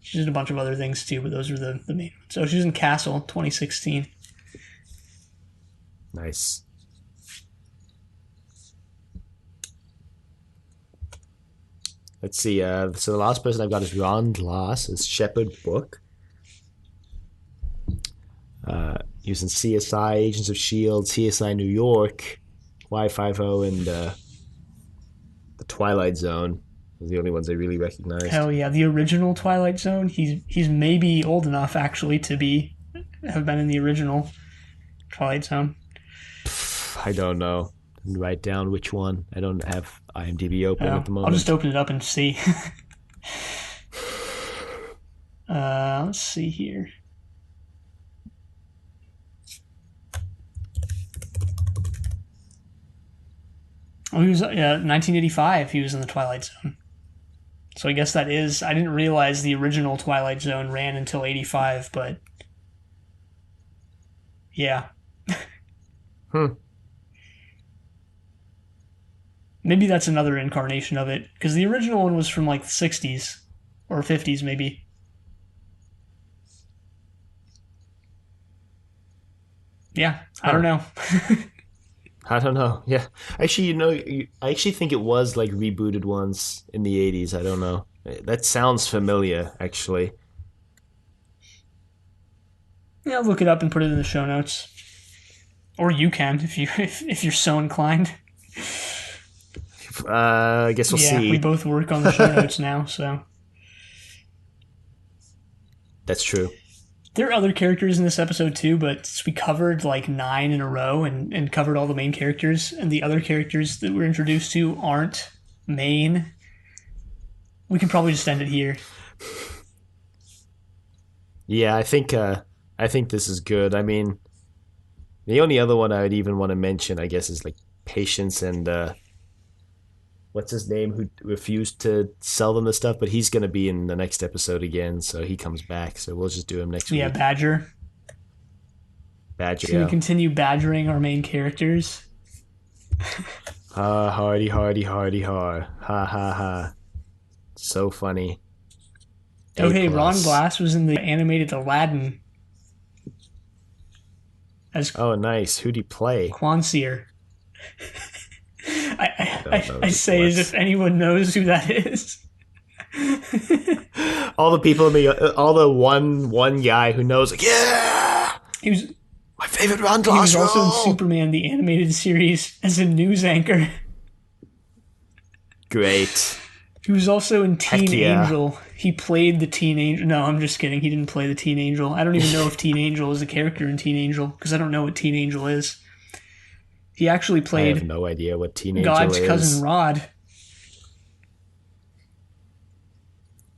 she did a bunch of other things too, but those are the main ones. So she was in Castle, 2016. Nice. Let's see. So the last person I've got is Ron Glass as Shepard Book. He was in CSI, Agents of S.H.I.E.L.D., CSI New York, Y50, and The Twilight Zone. Those are the only ones I really recognize. Hell yeah, the original Twilight Zone. He's maybe old enough actually to have been in the original Twilight Zone. I don't know. Write down which one. I don't have IMDb open at the moment. I'll just open it up and see. Let's see here. Oh, he was 1985. He was in the Twilight Zone. So I guess that is. I didn't realize the original Twilight Zone ran until 85, but yeah. Maybe that's another incarnation of it, because the original one was from like the 60s or 50s, maybe. Yeah, I don't know. I don't know. Yeah, actually, I actually think it was like rebooted once in the '80s. I don't know. That sounds familiar, actually. Yeah, I'll look it up and put it in the show notes. Or you can if you're so inclined. I guess we'll Yeah, we see. both work on the show notes now, so. That's true. There are other characters in this episode too, but since we covered like 9 in a row and covered all the main characters, and the other characters that we're introduced to aren't main, we can probably just end it here. Yeah, I think this is good. I mean, the only other one I would even want to mention, I guess, is like Patience and what's his name, who refused to sell them the stuff, but he's going to be in the next episode again, so he comes back. So we'll just do him next Yeah, week. Badger. Badger. He's going to continue badgering our main characters. Hardy, hardy, hardy, har. Ha, ha, ha. So funny. Oh, hey, Ron A+. Glass was in the animated Aladdin as Oh, nice. Who'd he play? Quanseer. know I who say it as was. if anyone knows who that is. All the people in the, all the one guy who knows, like, yeah, He was my favorite Ron he Glass was also in role. Superman the animated series as a news anchor. Great. He was also in Teen yeah. Angel. He played the Teen Angel. No, I'm just kidding. He didn't play the Teen Angel. I don't even know if Teen Angel is a character in Teen Angel because I don't know what Teen Angel is. He actually I have played no idea what teenager God's is. cousin Rod.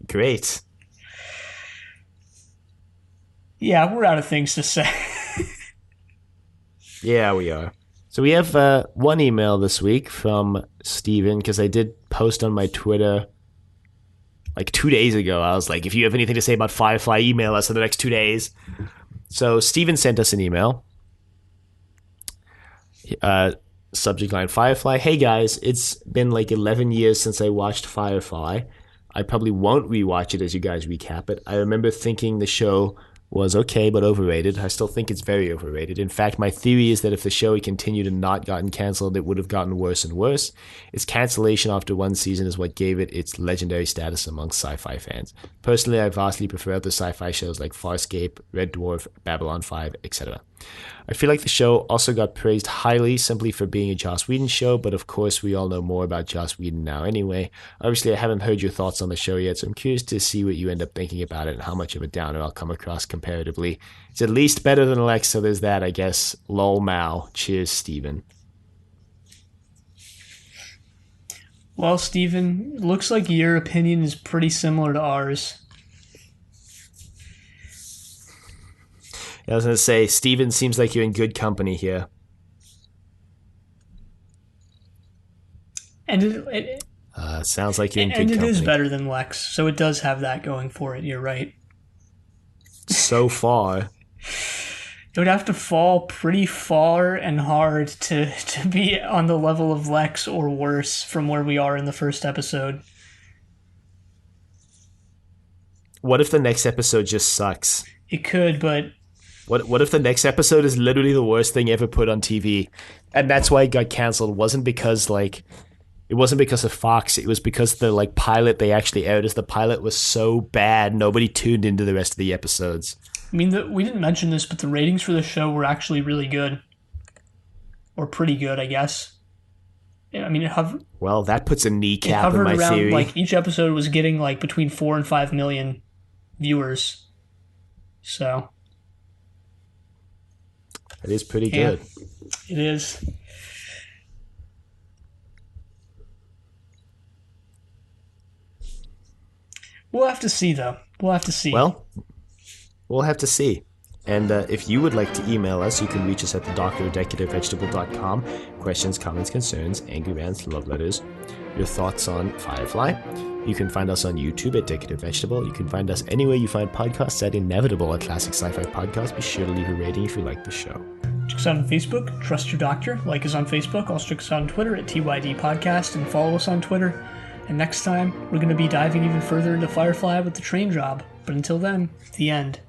Great. Yeah, we're out of things to say. Yeah, we are. So we have one email this week from Steven, because I did post on my Twitter like 2 days ago. I was like, if you have anything to say about Firefly, email us in the next 2 days. So Steven sent us an email. Subject line, Firefly. Hey guys, it's been like 11 years since I watched Firefly. I probably won't rewatch it as you guys recap it. I remember thinking the show was okay but overrated. I still think it's very overrated. In fact, my theory is that if the show had continued and not gotten cancelled, it would have gotten worse and worse. Its cancellation after one season is what gave it its legendary status amongst sci-fi fans. Personally, I vastly prefer other sci-fi shows like Farscape, Red Dwarf, Babylon 5, etc. I feel like the show also got praised highly simply for being a Joss Whedon show, but of course we all know more about Joss Whedon now anyway. Obviously, I haven't heard your thoughts on the show yet, so I'm curious to see what you end up thinking about it and how much of a downer I'll come across comparatively. It's at least better than Alex, so there's that, I guess. Lol Mal. Cheers, Steven. Well, Steven, looks like your opinion is pretty similar to ours. I was going to say, Steven, seems like you're in good company here. And it Sounds like you're in good and it company. is better than Lex, so it does have that going for it. You're right. So far. It would have to fall pretty far and hard to be on the level of Lex or worse from where we are in the first episode. What if the next episode just sucks? It could, but What if the next episode is literally the worst thing ever put on TV? And that's why it got canceled. It wasn't because of Fox. It was because the pilot they actually aired as the pilot was so bad nobody tuned into the rest of the episodes. I mean, we didn't mention this, but the ratings for the show were actually really good. Or pretty good, I guess. I mean, Well, that puts a it kneecap in hovered my around, theory. each episode was getting, between 4 and 5 million viewers. So, It is pretty yeah, good. it is. We'll have to see, though. We'll have to see. Well, we'll have to see. And if you would like to email us, you can reach us at thedoctorodecadavevegetable.com. Questions, comments, concerns, angry rants, love letters, your thoughts on Firefly. You can find us on YouTube at Decadative Vegetable. You can find us anywhere you find podcasts at Inevitable, a classic sci-fi podcast. Be sure to leave a rating if you like the show. Check us out on Facebook, Trust Your Doctor. Like us on Facebook. Also check us out on Twitter at TYD Podcast and follow us on Twitter. And next time, we're going to be diving even further into Firefly with the train job. But until then, the end.